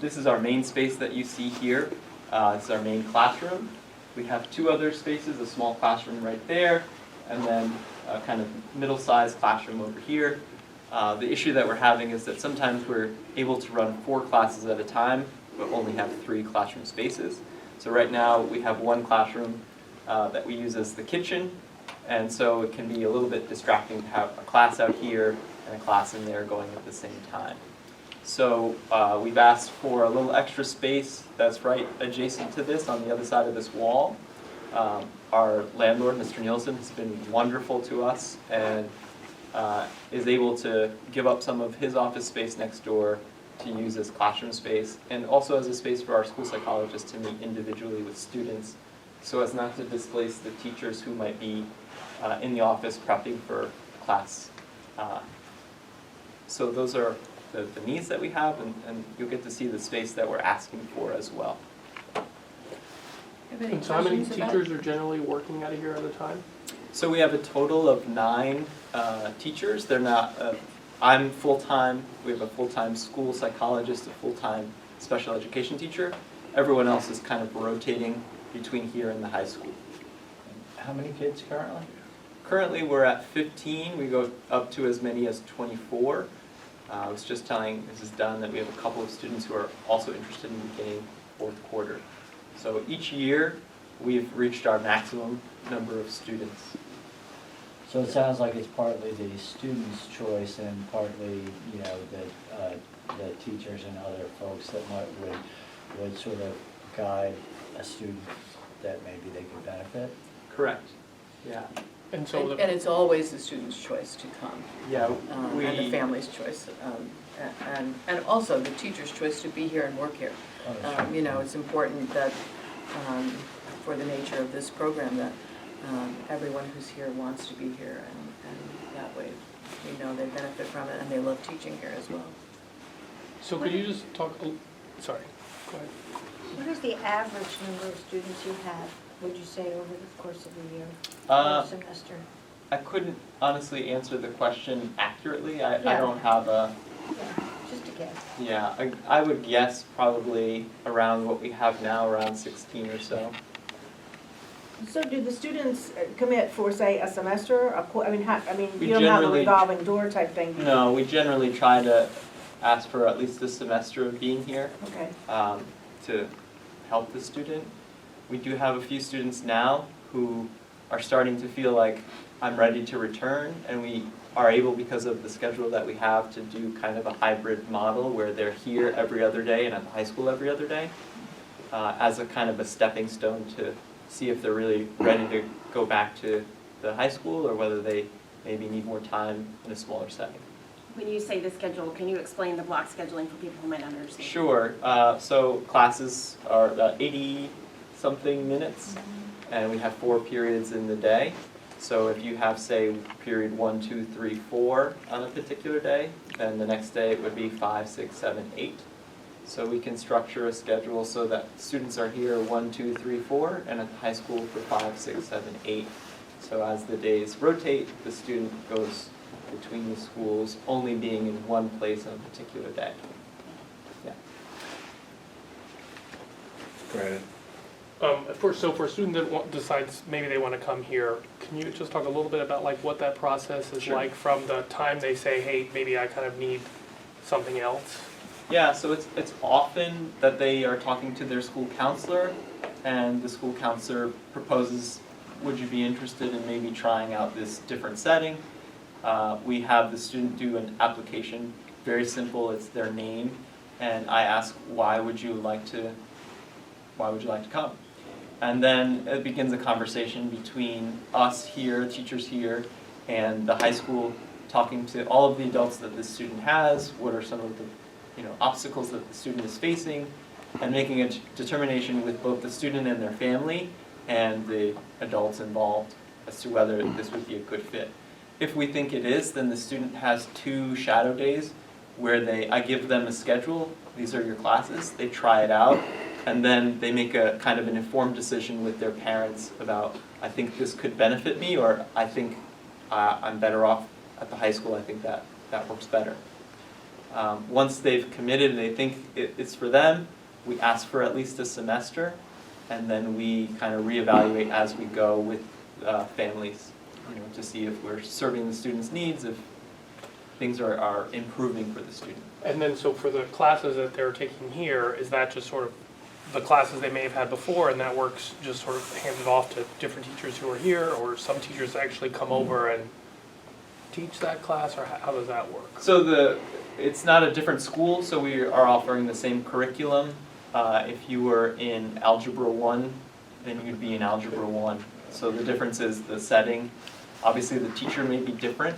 this is our main space that you see here. This is our main classroom. We have two other spaces, a small classroom right there, and then a kind of middle-sized classroom over here. The issue that we're having is that sometimes we're able to run 4 classes at a time, but only have 3 classroom spaces. So right now we have one classroom that we use as the kitchen, and so it can be a little bit distracting to have a class out here and a class in there going at the same time. So we've asked for a little extra space that's right adjacent to this on the other side of this wall. Our landlord, Mr. Nielsen, has been wonderful to us and is able to give up some of his office space next door to use as classroom space, and also as a space for our school psychologists to meet individually with students, so as not to displace the teachers who might be in the office prepping for class. So those are the needs that we have, and you'll get to see the space that we're asking for as well. And so how many teachers are generally working out of here at a time? So we have a total of 9 teachers. They're not, I'm full-time, we have a full-time school psychologist, a full-time special education teacher. Everyone else is kind of rotating between here and the high school. How many kids currently? Currently, we're at 15. We go up to as many as 24. I was just telling Mrs. Dunn that we have a couple of students who are also interested in beginning 4th quarter. So each year, we've reached our maximum number of students. So it sounds like it's partly the student's choice and partly, you know, the teachers and other folks that would sort of guide a student that maybe they could benefit. Correct. Yeah. And so And it's always the student's choice to come. Yeah, And the family's choice. And also the teacher's choice to be here and work here. You know, it's important that, for the nature of this program, that everyone who's here wants to be here, and that way we know they benefit from it and they love teaching here as well. So could you just talk, sorry, go ahead. What is the average number of students you have, would you say, over the course of a year, Uh, or semester? I couldn't honestly answer the question accurately. I Yeah. don't have a, Yeah, just a guess. yeah, I would guess probably around what we have now, around 16 or so. So do the students commit for, say, a semester, I mean, We you don't have a generally- revolving door type thing? do you? No, we generally try to ask for at least a semester of being here Okay. to help the student. We do have a few students now who are starting to feel like I'm ready to return, and we are able, because of the schedule that we have, to do kind of a hybrid model where they're here every other day and at the high school every other day, as a kind of a stepping stone to see if they're really ready to go back to the high school or whether they maybe need more time in a smaller setting. When you say the schedule, can you explain the block scheduling for people who might not understand? Sure. So classes are 80-something minutes, and we have 4 periods in the day. So if you have, say, period 1, 2, 3, 4 on a particular day, then the next day it would be 5, 6, 7, 8. So we can structure a schedule so that students are here 1, 2, 3, 4, and at the high school for 5, 6, 7, 8. So as the days rotate, the student goes between the schools, only being in one place on a particular day. Yeah. Great. So for a student that decides maybe they want to come here, can you just talk a little bit about like what that process is Sure. like from the time they say, hey, maybe I kind of need something else? Yeah, so it's often that they are talking to their school counselor, and the school counselor proposes, would you be interested in maybe trying out this different setting? We have the student do an application, very simple, it's their name, and I ask, why would you like to come? And then it begins a conversation between us here, teachers here, and the high school, talking to all of the adults that this student has, what are some of the obstacles that the student is facing, and making a determination with both the student and their family and the adults involved as to whether this would be a good fit. If we think it is, then the student has 2 shadow days where I give them a schedule, these are your classes, they try it out, and then they make a kind of an informed decision with their parents about, I think this could benefit me, or I think I'm better off at the high school, I think that works better. Once they've committed and they think it's for them, we ask for at least a semester, and then we kind of reevaluate as we go with families, to see if we're serving the students' needs, if things are improving for the student. And then so for the classes that they're taking here, is that just sort of the classes they may have had before, and that works just sort of handed off to different teachers who are here, or some teachers actually come over and teach that class, or how does that work? So it's not a different school, so we are offering the same curriculum. If you were in Algebra 1, then you'd be in Algebra 1. So the difference is the setting. Obviously the teacher may be different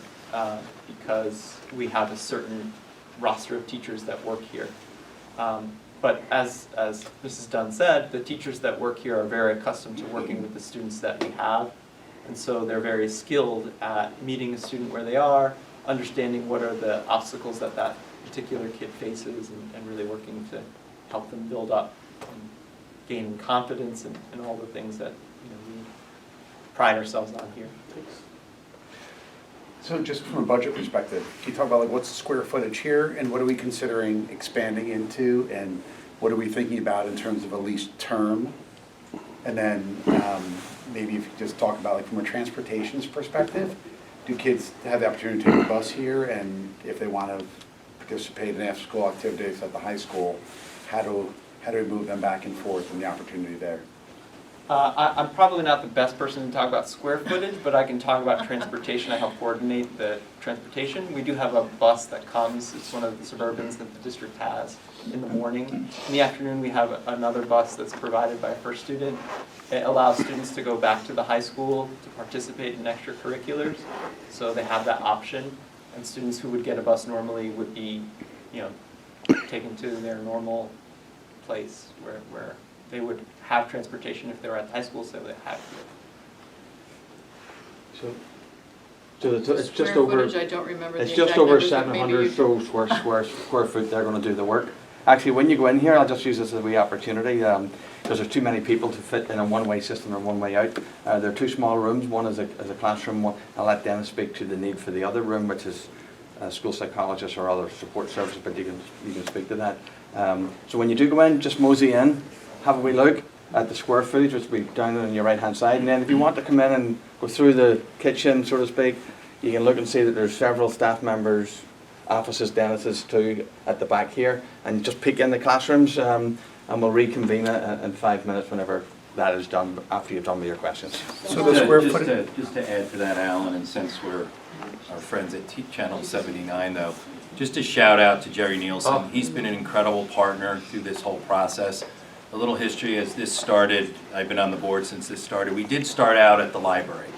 because we have a certain roster of teachers that work here. But as Mrs. Dunn said, the teachers that work here are very accustomed to working with the students that we have. And so they're very skilled at meeting a student where they are, understanding what are the obstacles that that particular kid faces, and really working to help them build up and gain confidence and all the things that we pride ourselves on here. So just from a budget perspective, can you talk about like what's the square footage here and what are we considering expanding into and what are we thinking about in terms of a lease term? And then maybe if you could just talk about like from a transportation's perspective, do kids have the opportunity to take a bus here, and if they want to participate in after-school activities at the high school, how do we move them back and forth and the opportunity there? I'm probably not the best person to talk about square footage, but I can talk about transportation. I help coordinate the transportation. We do have a bus that comes. It's one of the Suburbans that the district has in the morning. In the afternoon, we have another bus that's provided by a First Student. It allows students to go back to the high school to participate in extracurriculars, so they have that option. And students who would get a bus normally would be, taken to their normal place where they would have transportation if they were at the high school, so they have So it's just Square over. footage, I don't remember the It's just exact over numbers, but maybe 700 you square foot. They're going to do the work. Actually, when you go in here, I'll just use this as a wee opportunity because there's too many people to fit in a one-way system or one-way out. There are two small rooms. One is a classroom. I'll let Dennis speak to the need for the other room, which is school psychologists or other support services, but you can speak to that. So when you do go in, just mosey in, have a wee look at the square footage, which will be down on your right-hand side. And then if you want to come in and go through the kitchen, so to speak, you can look and see that there's several staff members, offices, dentists too, at the back here. And just peek in the classrooms, and we'll reconvene in 5 minutes whenever that is done, after you've done with your questions. So the square footage. Just to add to that, Alan, and since we're our friends at Channel 79, though, just a shout out to Jerry Nielsen. He's been an incredible partner through this whole process. A little history as this started, I've been on the board since this started. We did start out at the library,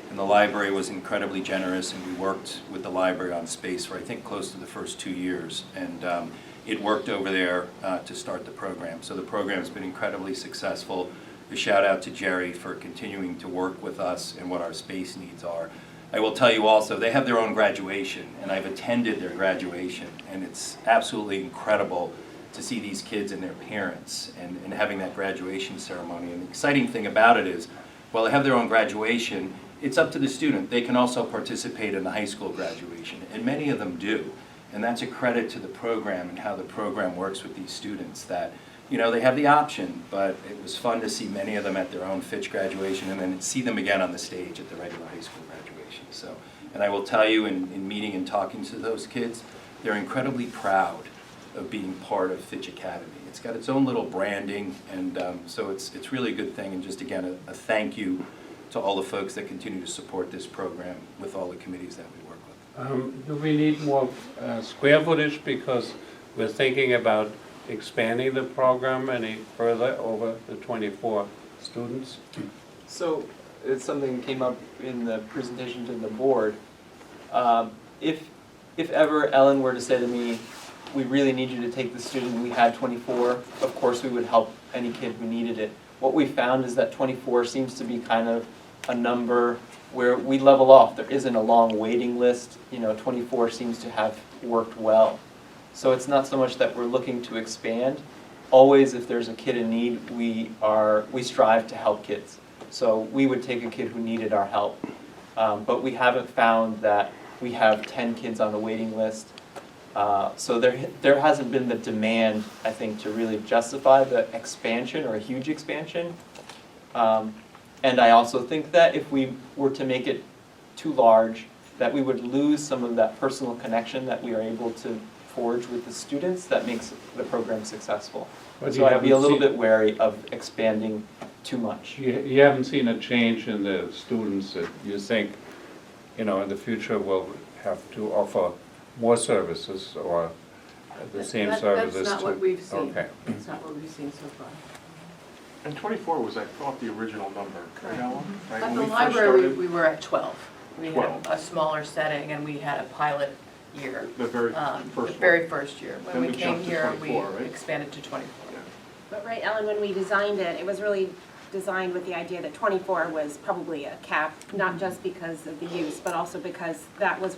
and the library was incredibly generous, and we worked with the library on space for I think close to the first 2 years, and it worked over there to start the program. So the program's been incredibly successful. A shout out to Jerry for continuing to work with us and what our space needs are. I will tell you also, they have their own graduation, and I've attended their graduation, and it's absolutely incredible to see these kids and their parents and having that graduation ceremony. And the exciting thing about it is, while they have their own graduation, it's up to the student. They can also participate in the high school graduation, and many of them do. And that's a credit to the program and how the program works with these students that, they have the option, but it was fun to see many of them at their own Fitch graduation and then see them again on the stage at the regular high school graduation. So, and I will tell you in meeting and talking to those kids, they're incredibly proud of being part of Fitch Academy. It's got its own little branding, and so it's really a good thing. And just again, a thank you to all the folks that continue to support this program with all the committees that we work with. Do we need more square footage because we're thinking about expanding the program any further over the 24 students? So it's something that came up in the presentation to the board. If ever Ellen were to say to me, we really need you to take the student, we had 24, of course we would help any kid who needed it. What we found is that 24 seems to be kind of a number where we level off. There isn't a long waiting list. 24 seems to have worked well. So it's not so much that we're looking to expand. Always, if there's a kid in need, we strive to help kids. So we would take a kid who needed our help. But we haven't found that we have 10 kids on the waiting list. So there hasn't been the demand, I think, to really justify the expansion or a huge expansion. And I also think that if we were to make it too large, that we would lose some of that personal connection that we are able to forge with the students that makes the program successful. But so I'd be a little bit wary of expanding too much. You haven't seen a change in the students that you think, in the future we'll have to offer more services or the same services? That's not what we've seen. Okay. That's not what we've seen so far. And 24 was, I thought, the original number. Correct. Right? At When the we first library, started? we were at 12. We had 12. a smaller setting and we had a pilot year. The very The first very one. first year. Then When we we came jumped to here, 24, we right? expanded to 24. But right, Ellen, when we designed it, it was really designed with the idea that 24 was probably a cap, not just because of the use, but also because that was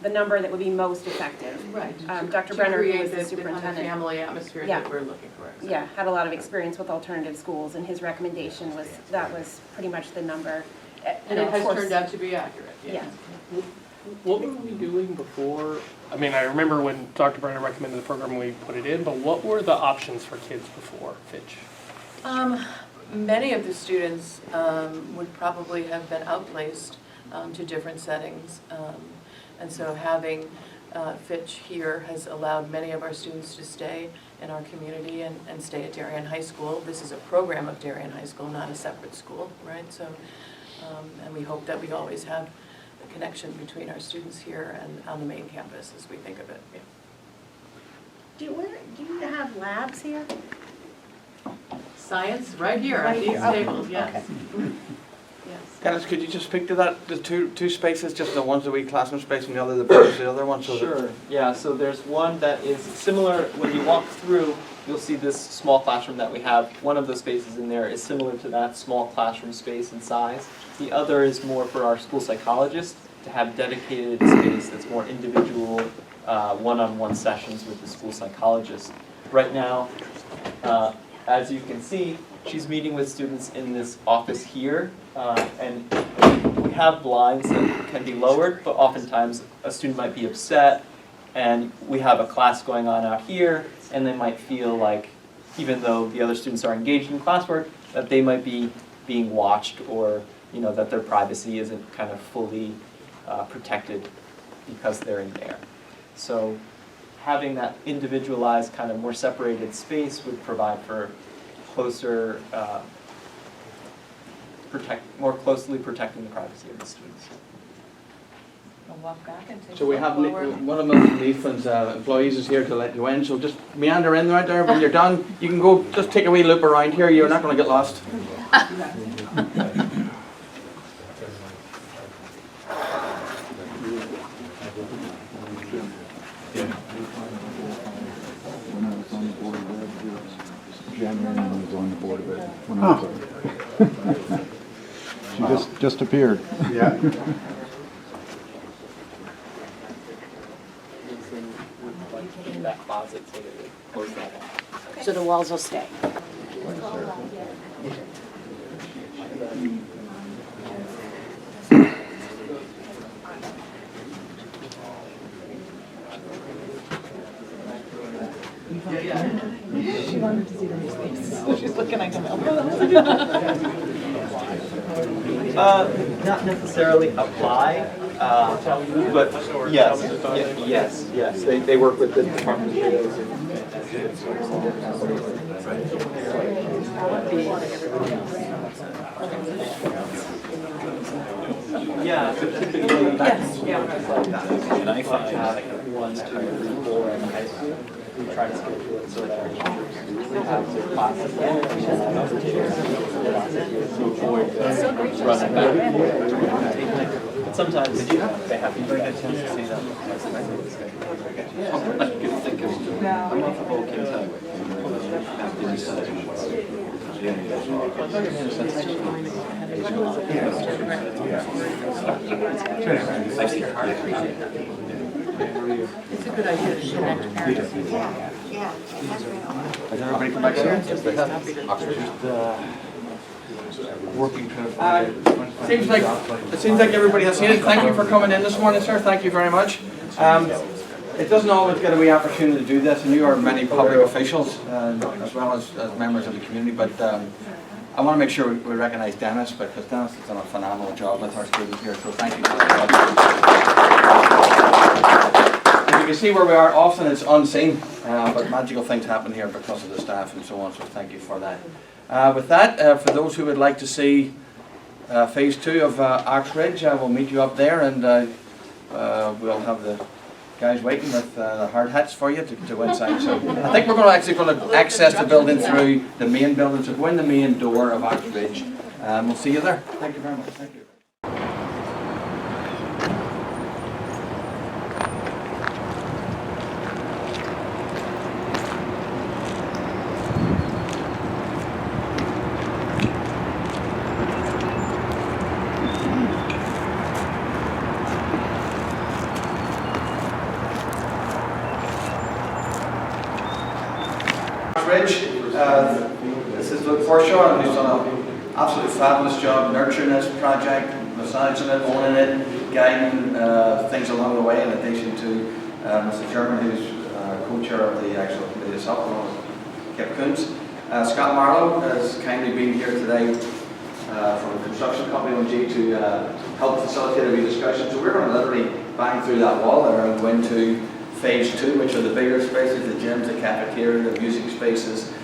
the number that would be most effective. Right. Dr. To Brenner, who create was the the kind of superintendent. family atmosphere Yeah. that we're looking for. Exactly. Yeah, had a lot of experience with alternative schools, and his recommendation was, that was pretty much the number. And it has turned out to be accurate. Yeah. What were we doing before? I mean, I remember when Dr. Brenner recommended the program, we put it in, but what were the options for kids before Fitch? Many of the students would probably have been outplaced to different settings. And so having Fitch here has allowed many of our students to stay in our community and stay at Darien High School. This is a program of Darien High School, not a separate school, right? So, and we hope that we always have a connection between our students here and on the main campus as we think of it. Yeah. Do you have labs here? Science, right here on Right these here. Okay. tables, yes. Okay. Yes. Dennis, could you just speak to that, the two spaces, just the one's the wee classroom space and the other the other one? So that- Sure, yeah, so there's one that is similar, when you walk through, you'll see this small classroom that we have. One of the spaces in there is similar to that small classroom space in size. The other is more for our school psychologist to have dedicated space that's more individual, one-on-one sessions with the school psychologist. Right now, as you can see, she's meeting with students in this office here, and we have blinds that can be lowered, but oftentimes a student might be upset, and we have a class going on out here, and they might feel like, even though the other students are engaged in classwork, that they might be being watched, or that their privacy isn't kind of fully protected because they're in there. So having that individualized, kind of more separated space would provide for closer, more closely protecting the privacy of the students. I'll walk back and take So we a have, look while we're- one of Milton Leafland's employees is here to let you in, so just meander in right there. When you're done, you can go, just take a wee loop around here, you're not going to get lost. January was on the board of it when I was there. She just appeared. Yeah. That closet so that we close that off. So the walls will stay. She wanted to see the new space. She's looking at Camille. Not necessarily apply, but yes. They work with the Department of Yeah, so typically, And I find 1, 2, 3, 4 in high school. We try to schedule it so that our teachers have their classes there. We have another teacher to avoid running back. But sometimes they have to get a chance to see them. I could think of a month of old kids. It's a good idea to connect parents. Yeah. Has everybody come back here? Working to It seems like everybody has seen it. Thank you for coming in this morning, sir. Thank you very much. It doesn't always get a wee opportunity to do this, and you are many public officials, as well as members of the community, but I want to make sure we recognize Dennis, because Dennis has done a phenomenal job with our students here, so thank you. As you can see where we are, often it's unseen, but magical things happen here because of the staff and so on, so thank you for that. With that, for those who would like to see phase 2 of Oxbridge, we'll meet you up there, and we'll have the guys waiting with the hard hats for you to go inside. So I think we're going to access the building through the main building, so go in the main door of Oxbridge. We'll see you there. Thank you very much. Thank you. Bridge. This is Luke Forshaw, who's done an absolutely fabulous job nurturing this project, massaging it, owning it, guiding things along the way, in addition to Mr. Chairman, who's co-chair of the actual committee itself, Kip Coons. Scott Marlowe has kindly been here today from a construction company OG to help facilitate a wee discussion. So we're going to literally bang through that wall and go into phase 2, which are the bigger spaces, the gyms, the cafeteria, the music spaces.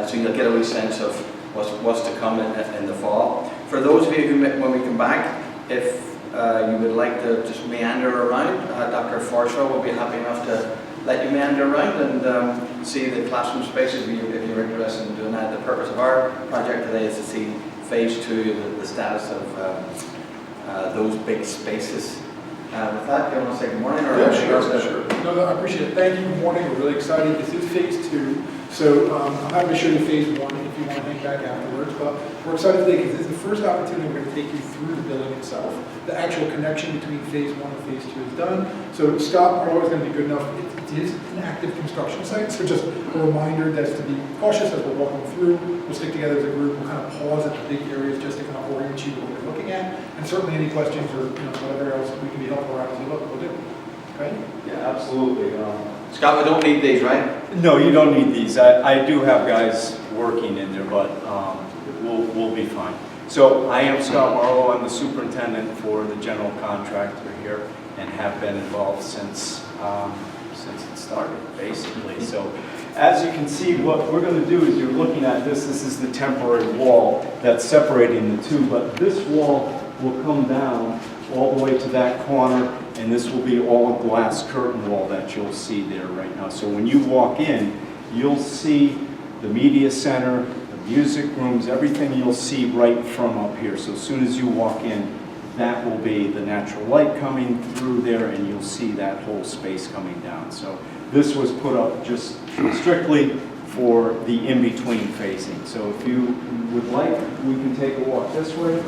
So you'll get a wee sense of what's to come in the fall. For those of you who, when we come back, if you would like to just meander around, Dr. Forshaw will be happy enough to let you meander around and see the classroom spaces if you're interested in doing that. The purpose of our project today is to see phase 2, the status of those big spaces. With that, do you want to say good morning? Or Sure. No, I appreciate it. Thank you. Good morning. We're really excited. This is phase 2. So I'm happy to show you phase 1 if you want to hang back afterwards. But we're excited today because this is the first opportunity we're going to take you through the building itself. The actual connection between phase 1 and phase 2 is done. So Scott Marlowe is going to be good enough. It is an active construction site, so just a reminder that's to be cautious as we're walking through. We'll stick together as a group. We'll kind of pause at the big areas just to kind of orient you what we're looking at. And certainly any questions or whatever else we can be helpful around as we look, we'll do. Okay? Yeah, absolutely. Scott, we don't need these, right? No, you don't need these. I do have guys working in there, but we'll be fine. So I am Scott Marlowe. I'm the superintendent for the general contractor here and have been involved since it started, basically. So as you can see, what we're going to do is you're looking at this. This is the temporary wall that's separating the two, but this wall will come down all the way to that corner, and this will be all a glass curtain wall that you'll see there right now. So when you walk in, you'll see the media center, the music rooms, everything you'll see right from up here. So as soon as you walk in, that will be the natural light coming through there, and you'll see that whole space coming down. So this was put up just strictly for the in-between phasing. So if you would like, we can take a walk this way.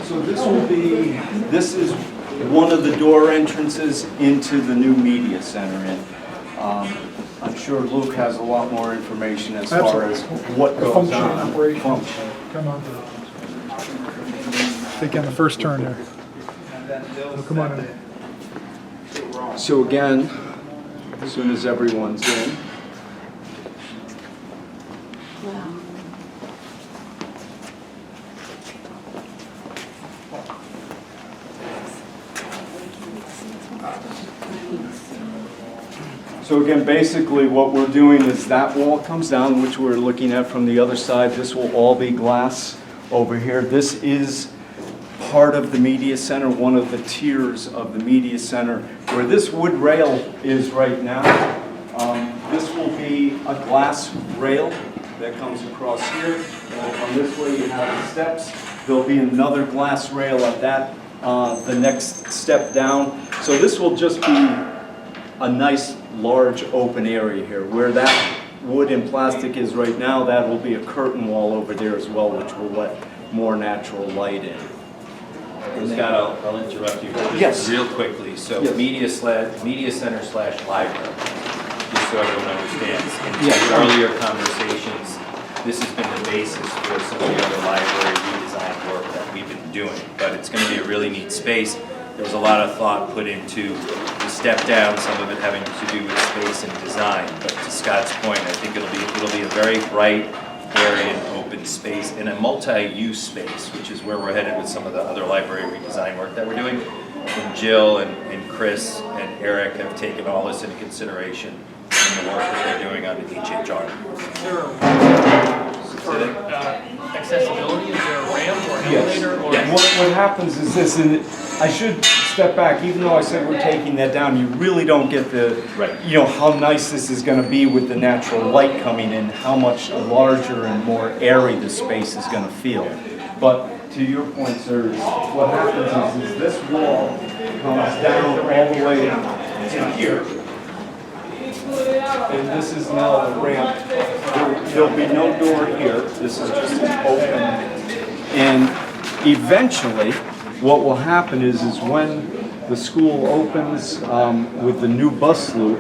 So this is one of the door entrances into the new media center. And I'm sure Luke has a lot more information as far as what goes on. Function. Come on. Take on the first turn there. Oh, come on in. So again, as soon as everyone's in. So again, basically what we're doing is that wall comes down, which we're looking at from the other side. This will all be glass over here. This is part of the media center, one of the tiers of the media center. Where this wood rail is right now, this will be a glass rail that comes across here. On this way you have the steps. There'll be another glass rail at that, the next step down. So this will just be a nice large open area here. Where that wood and plastic is right now, that will be a curtain wall over there as well, which will let more natural light in. Scott, I'll interrupt you just real quickly. So media center / library, just so everyone understands. In earlier conversations, this has been the basis for some of the other library redesign work that we've been doing. But it's going to be a really neat space. There was a lot of thought put into the step down, some of it having to do with space and design. But to Scott's point, I think it'll be a very bright area and open space in a multi-use space, which is where we're headed with some of the other library redesign work that we're doing. And Jill and Chris and Eric have taken all this into consideration in the work that they're doing on the HHR. Accessibility, is there a ramp or elevator? Or What happens is this, and I should step back, even though I said we're taking that down, you really don't get the, how nice this is going to be with the natural light coming in, how much larger and more airy the space is going to feel. But to your point, sir, what happens is this wall comes down all the way to here. and this is now the ramp. There'll be no door here. This is just an open. And eventually, what will happen is when the school opens with the new bus loop,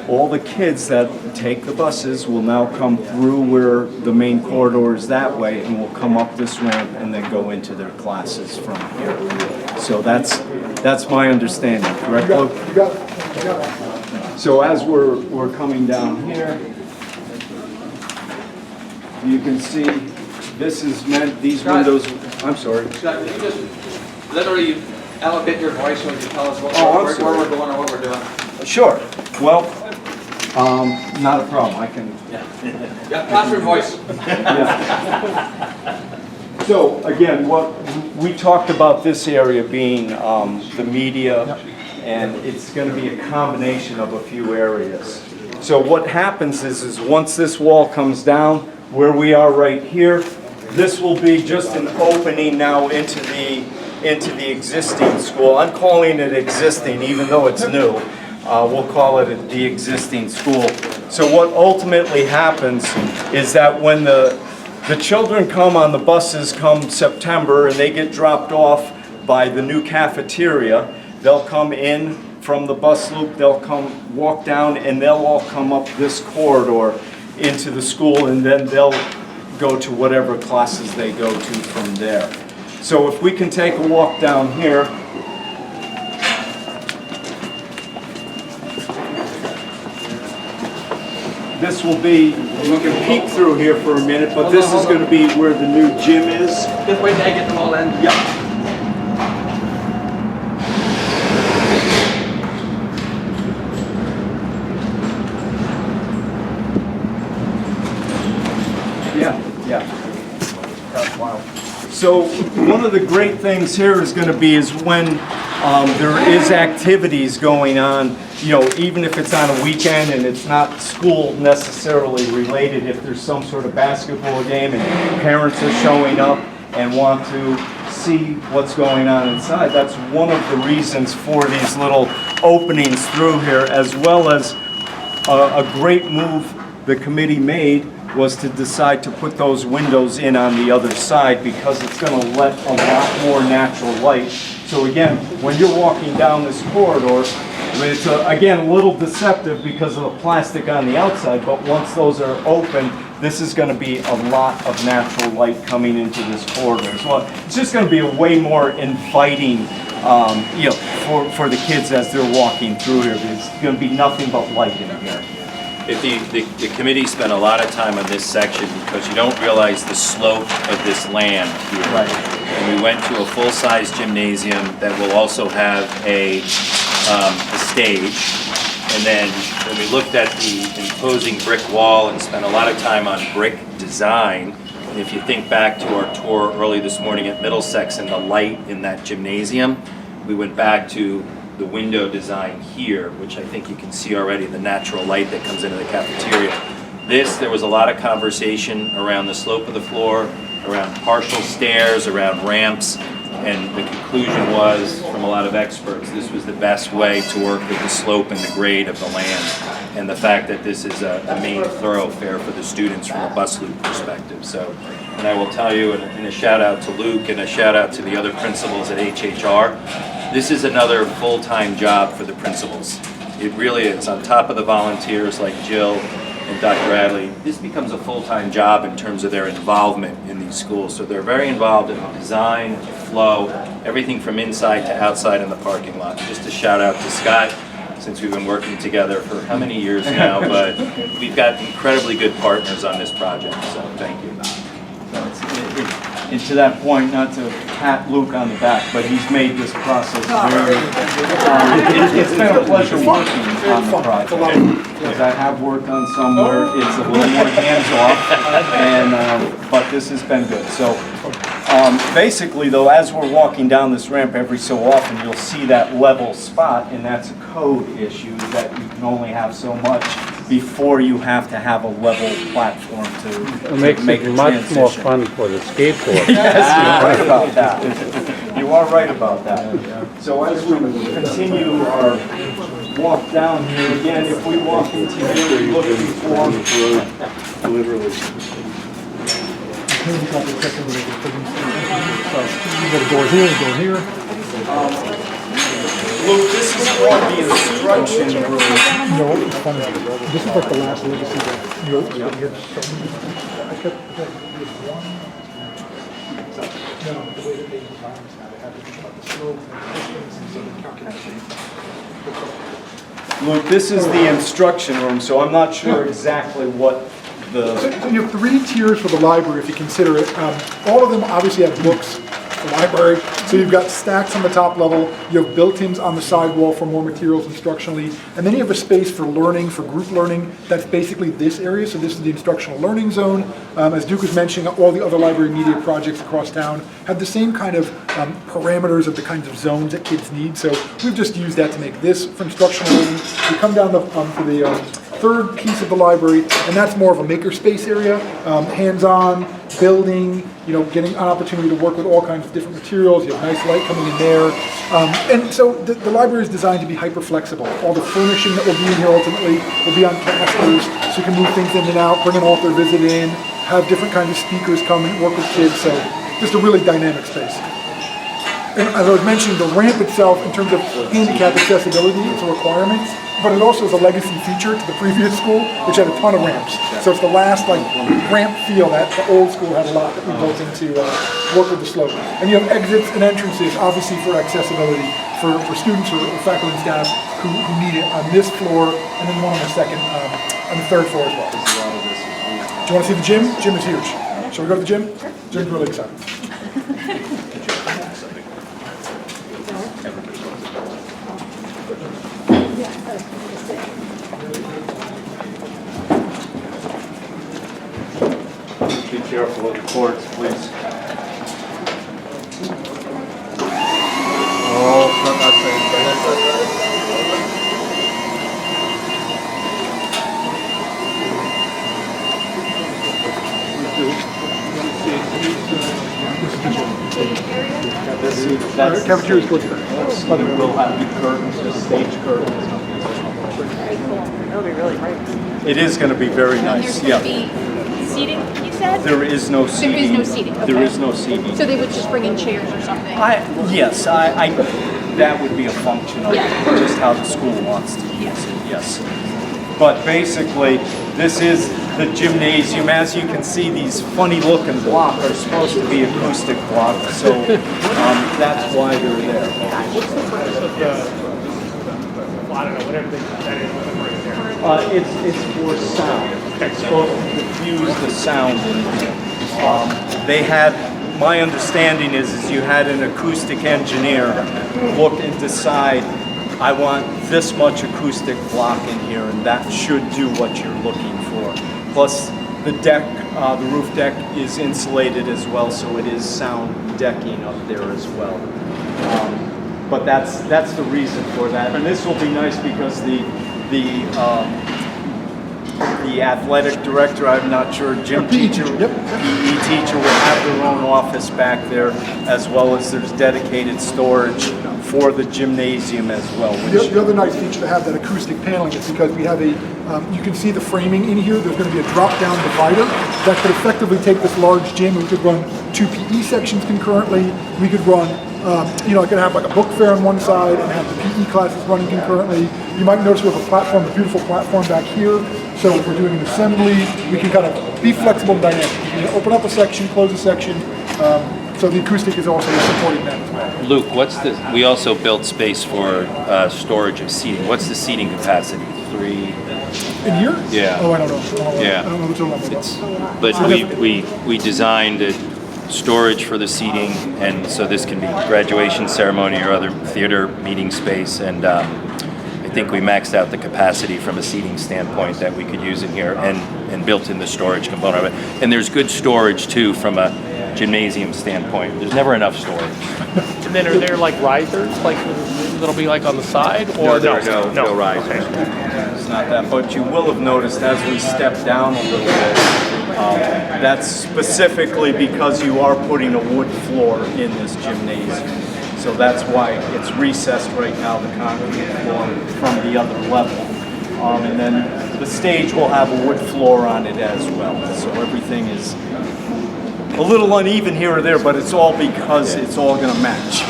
all the kids that take the buses will now come through where the main corridor is that way and will come up this ramp and then go into their classes from here. So that's my understanding, correct, Luke? You got it. So as we're coming down here, you can see this is meant, these windows, I'm sorry. Scott, can you just literally elevate your voice so you can tell us where we're going or what we're doing? Sure. Well, not a problem. I can. Yeah, classroom voice. So again, what we talked about this area being the media, and it's going to be a combination of a few areas. So what happens is once this wall comes down, where we are right here, this will be just an opening now into the existing school. I'm calling it existing, even though it's new. We'll call it the existing school. So what ultimately happens is that when the children come on the buses come September and they get dropped off by the new cafeteria, they'll come in from the bus loop, they'll come walk down, and they'll all come up this corridor into the school, and then they'll go to whatever classes they go to from there. So if we can take a walk down here, this will be, you can peek through here for a minute, but this is going to be where the new gym is. Just wait till I get them all in. Yeah. So one of the great things here is going to be is when there is activities going on, you know, even if it's on a weekend and it's not school necessarily related, if there's some sort of basketball game and parents are showing up and want to see what's going on inside, that's one of the reasons for these little openings through here, as well as a great move the committee made was to decide to put those windows in on the other side because it's going to let a lot more natural light. So again, when you're walking down this corridor, it's again a little deceptive because of the plastic on the outside, but once those are open, this is going to be a lot of natural light coming into this corridor as well. It's just going to be a way more inviting, you know, for the kids as they're walking through here. It's going to be nothing but light in here. The committee spent a lot of time on this section because you don't realize the slope of this land here. Right. And we went to a full-size gymnasium that will also have a stage. And then when we looked at the imposing brick wall and spent a lot of time on brick design, and if you think back to our tour early this morning at Middlesex and the light in that gymnasium, we went back to the window design here, which I think you can see already, the natural light that comes into the cafeteria. There was a lot of conversation around the slope of the floor, around partial stairs, around ramps, and the conclusion was, from a lot of experts, this was the best way to work with the slope and the grade of the land, and the fact that this is a main thoroughfare for the students from a bus loop perspective. So, and I will tell you, and a shout out to Luke and a shout out to the other principals at HHR, this is another full-time job for the principals. It really is. On top of the volunteers like Jill and Dr. Adley, this becomes a full-time job in terms of their involvement in these schools. So they're very involved in the design, the flow, everything from inside to outside in the parking lot. Just a shout out to Scott, since we've been working together for how many years now, but we've got incredibly good partners on this project, so thank you. And to that point, not to pat Luke on the back, but he's made this process very, it's been a pleasure working on the project. Because I have worked on some where it's a little more hands-off, and but this has been good. So basically though, as we're walking down this ramp every so often, you'll see that level spot, and that's a code issue that you can only have so much before you have to have a level platform It to makes make it the much transition. more fun for the skateboard. Yes, you're right about that. You are right about that. So as we continue our walk down here, again, if we walk into here, we look before. Literally. You got a door here, a door here. Look, this is for the instruction room. No, it's funny. This is like the last legacy that you had so many. I kept this one. No, the way that they designed this now, they had to think about the slope and the distance and so the calculations. Luke, this is the instruction room, so I'm not sure exactly what the... So you have 3 tiers for the library if you consider it. All of them obviously have books. The library. So you've got stacks on the top level, you have built-ins on the sidewall for more materials instructionally, and then you have a space for learning, for group learning. That's basically this area, so this is the instructional learning zone. As Duke was mentioning, all the other library media projects across town have the same kind of parameters of the kinds of zones that kids need, so we've just used that to make this for instructional learning. We come down to the third piece of the library, and that's more of a makerspace area, hands-on, building, getting an opportunity to work with all kinds of different materials. You have nice light coming in there. And so the library is designed to be hyper-flexible. All the furnishing that will be in here ultimately will be on casters, so you can move things in and out, bring an author visit in, have different kinds of speakers come and work with kids, so just a really dynamic space. And as I was mentioning, the ramp itself, in terms of handicap accessibility, is a requirement, but it also is a legacy feature to the previous school, which had a ton of ramps. So it's the last ramp feel that the old school had a lot that we built into work with the slope. And you have exits and entrances, obviously for accessibility, for students or faculty and staff who need it on this floor, and then one on the third floor as well. Do you want to see the gym? Gym is huge. Shall we go to the gym? Jim's really excited. Be careful of the cords, please. Oh, not that Cafeteria's towards the back. It will have the curtains, the stage curtains. It'll be really great. It is going to be very nice, yeah. Seating, you said? There is no seating. There is no seating, okay. There is no seating. So they would just bring in chairs or something? Yes, that would be a function of just how the school wants to use it, yes. But basically, this is the gymnasium. As you can see, these funny-looking blocks are supposed to be acoustic blocks, so that's why they're there. What's the purpose of I don't know, whatever that is, what's the purpose there? It's for sound. It's supposed to diffuse the sound in here. They had, my understanding is you had an acoustic engineer look and decide, I want this much acoustic block in here, and that should do what you're looking for. Plus, the deck, the roof deck is insulated as well, so it is sound decking up there as well. But that's the reason for that. And this will be nice because the athletic director, I'm not sure, gym teacher, PE teacher will have their own office back there, as well as there's dedicated storage for the gymnasium as well. The other nice feature to have that acoustic paneling is because we have you can see the framing in here. There's going to be a drop-down divider that could effectively take this large gym. We could run 2 PE sections concurrently. We could run, I could have like a book fair on one side and have the PE classes running concurrently. You might notice we have a platform, a beautiful platform back here. So if we're doing an assembly, we can kind of be flexible and dynamic. You can open up a section, close a section. So the acoustic is also supporting that as well. Luke, we also built space for storage of seating. What's the seating capacity? 3? In here? Yeah. Oh, I don't know. Yeah. I don't know what you're talking about. But we designed storage for the seating, and so this can be graduation ceremony or other theater meeting space, and I think we maxed out the capacity from a seating standpoint that we could use in here, and built in the storage component of it. And there's good storage too from a gymnasium standpoint. There's never enough storage. And then are there like risers, like for the that'll be like on the side, No, or there are no risers. It's not that, but you will have noticed as we step down a little bit, that's specifically because you are putting a wood floor in this gymnasium. So that's why it's recessed right now, the concrete floor from the other level. And then the stage will have a wood floor on it as well. So everything is a little uneven here or there, but it's all because it's all going to match.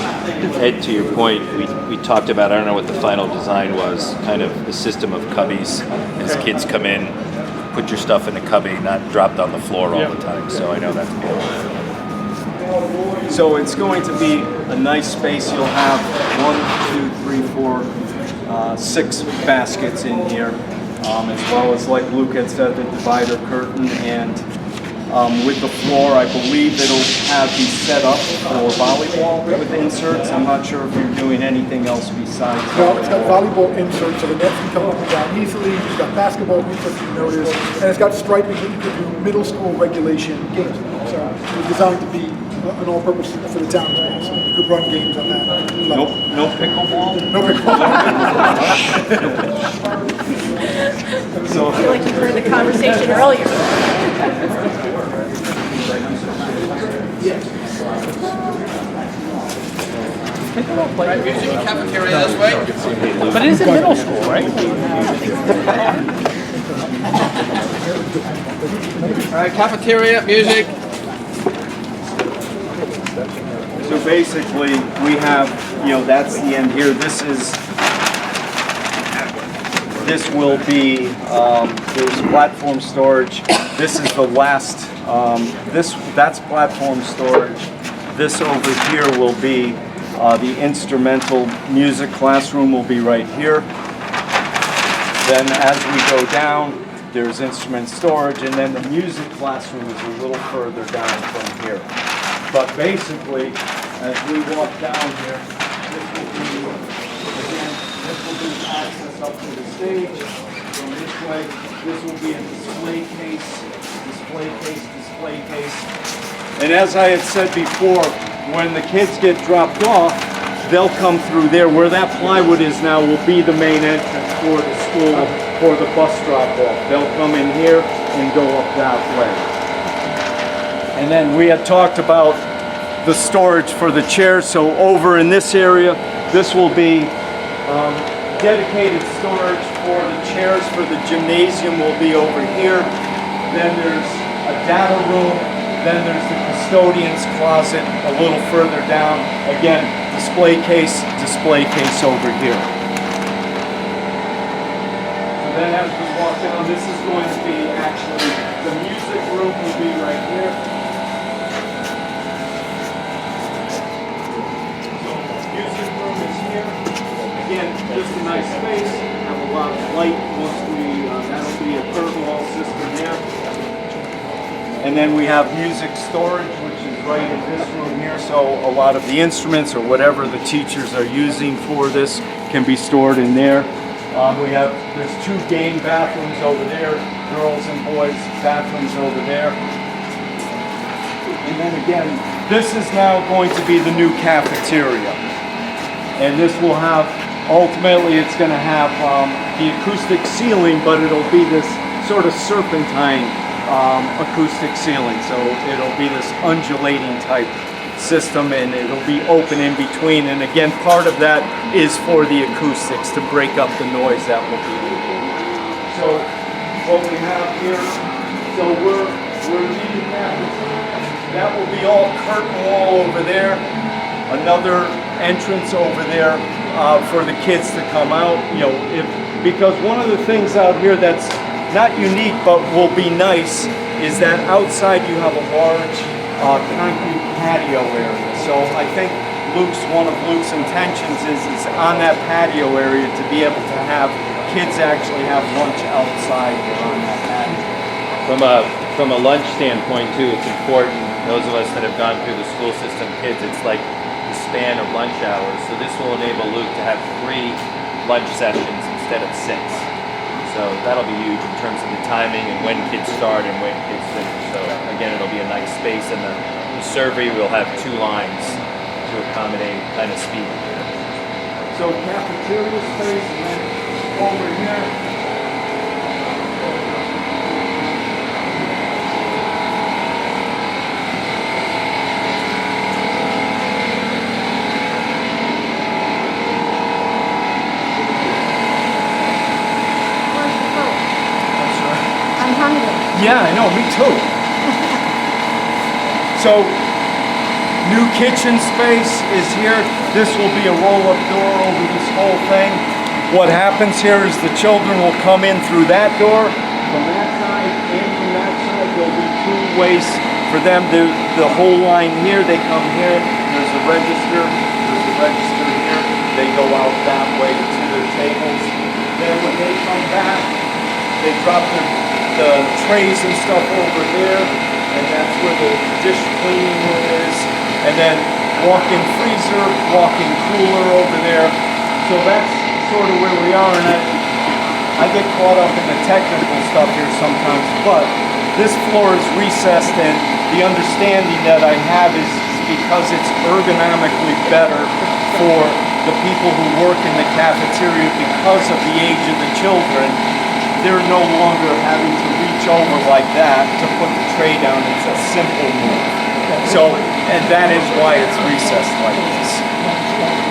Ed, to your point, we talked about, I don't know what the final design was, kind of the system of cubbies as kids come in, put your stuff in a cubby, not dropped on the floor all the time. So I know that's beautiful. So it's going to be a nice space. You'll have 1, 2, 3, 4, 6 baskets in here, as well as, like Luke had said, the divider curtain, and with the floor, I believe it'll be set up for volleyball with inserts. I'm not sure if you're doing anything else besides No, it's got volleyball inserts, so the nets can come up and down easily. It's got basketball inserts, you notice, and it's got striping that you can do middle school regulation games. So it's designed to be an all-purpose for the town. So you could run games on that. No pickleball? No pickleball. So, I feel like you heard the conversation earlier. Right, music and cafeteria this way. But it is in middle school, right? All right, cafeteria, music. So basically, we have, that's the end here. This will be, there's platform storage. This is the last, that's platform storage. This over here will be the instrumental music classroom will be right here. Then as we go down, there's instrument storage, and then the music classroom is a little further down from here. But basically, as we walk down here, this will be access up to the stage. From this way, this will be a display case, display case. And as I had said before, when the kids get dropped off, they'll come through there. Where that plywood is now will be the main entrance for the school for the bus drop-off. They'll come in here and go up that way. And then we had talked about the storage for the chairs. So over in this area, this will be dedicated storage for the chairs for the gymnasium will be over here. Then there's a data room. Then there's the custodian's closet a little further down. Again, display case over here. So then as we walk down, this is going to be actually, the music room will be right here. So music room is here. Again, just a nice space. Have a lot of light once we, that'll be a curtain wall system there. And then we have music storage, which is right in this room here. So a lot of the instruments or whatever the teachers are using for this can be stored in there. There's 2 game bathrooms over there, girls and boys bathrooms over there. And then again, this is now going to be the new cafeteria. And this will have, ultimately it's going to have the acoustic ceiling, but it'll be this sort of serpentine acoustic ceiling, so it'll be this undulating type system, and it'll be open in between. And again, part of that is for the acoustics to break up the noise that will be. So what we have here, so we're leaving that will be all curtain wall over there. Another entrance over there for the kids to come out. Because one of the things out here that's not unique, but will be nice, is that outside you have a large concrete patio area. So I think one of Luke's intentions is on that patio area to be able to have kids actually have lunch outside on that patio. From a lunch standpoint too, it's important, those of us that have gone through the school system, kids, it's like the span of lunch hours. So this will enable Luke to have 3 lunch sessions instead of 6. So that'll be huge in terms of the timing and when kids start and when kids finish. So again, it'll be a nice space, and the survey will have 2 lines to accommodate kind of speed. So cafeteria space, and then over here. I'm hungry. Yeah, I know, me too. So, new kitchen space is here. This will be a roll-up door over this whole thing. What happens here is the children will come in through that door, from that side, and from that side. There'll be two ways for them. The whole line here, they come here, there's a register here. They go out that way to their tables. Then when they come back, they drop the trays and stuff over there, and that's where the dish cleaning room is. And then walk-in freezer, walk-in cooler over there. So that's sort of where we are, and I get caught up in the technical stuff here sometimes, but this floor is recessed, and the understanding that I have is because it's ergonomically better for the people who work in the cafeteria because of the age of the children. They're no longer having to reach over like that to put the tray down. It's a simple move. So, and that is why it's recessed like this.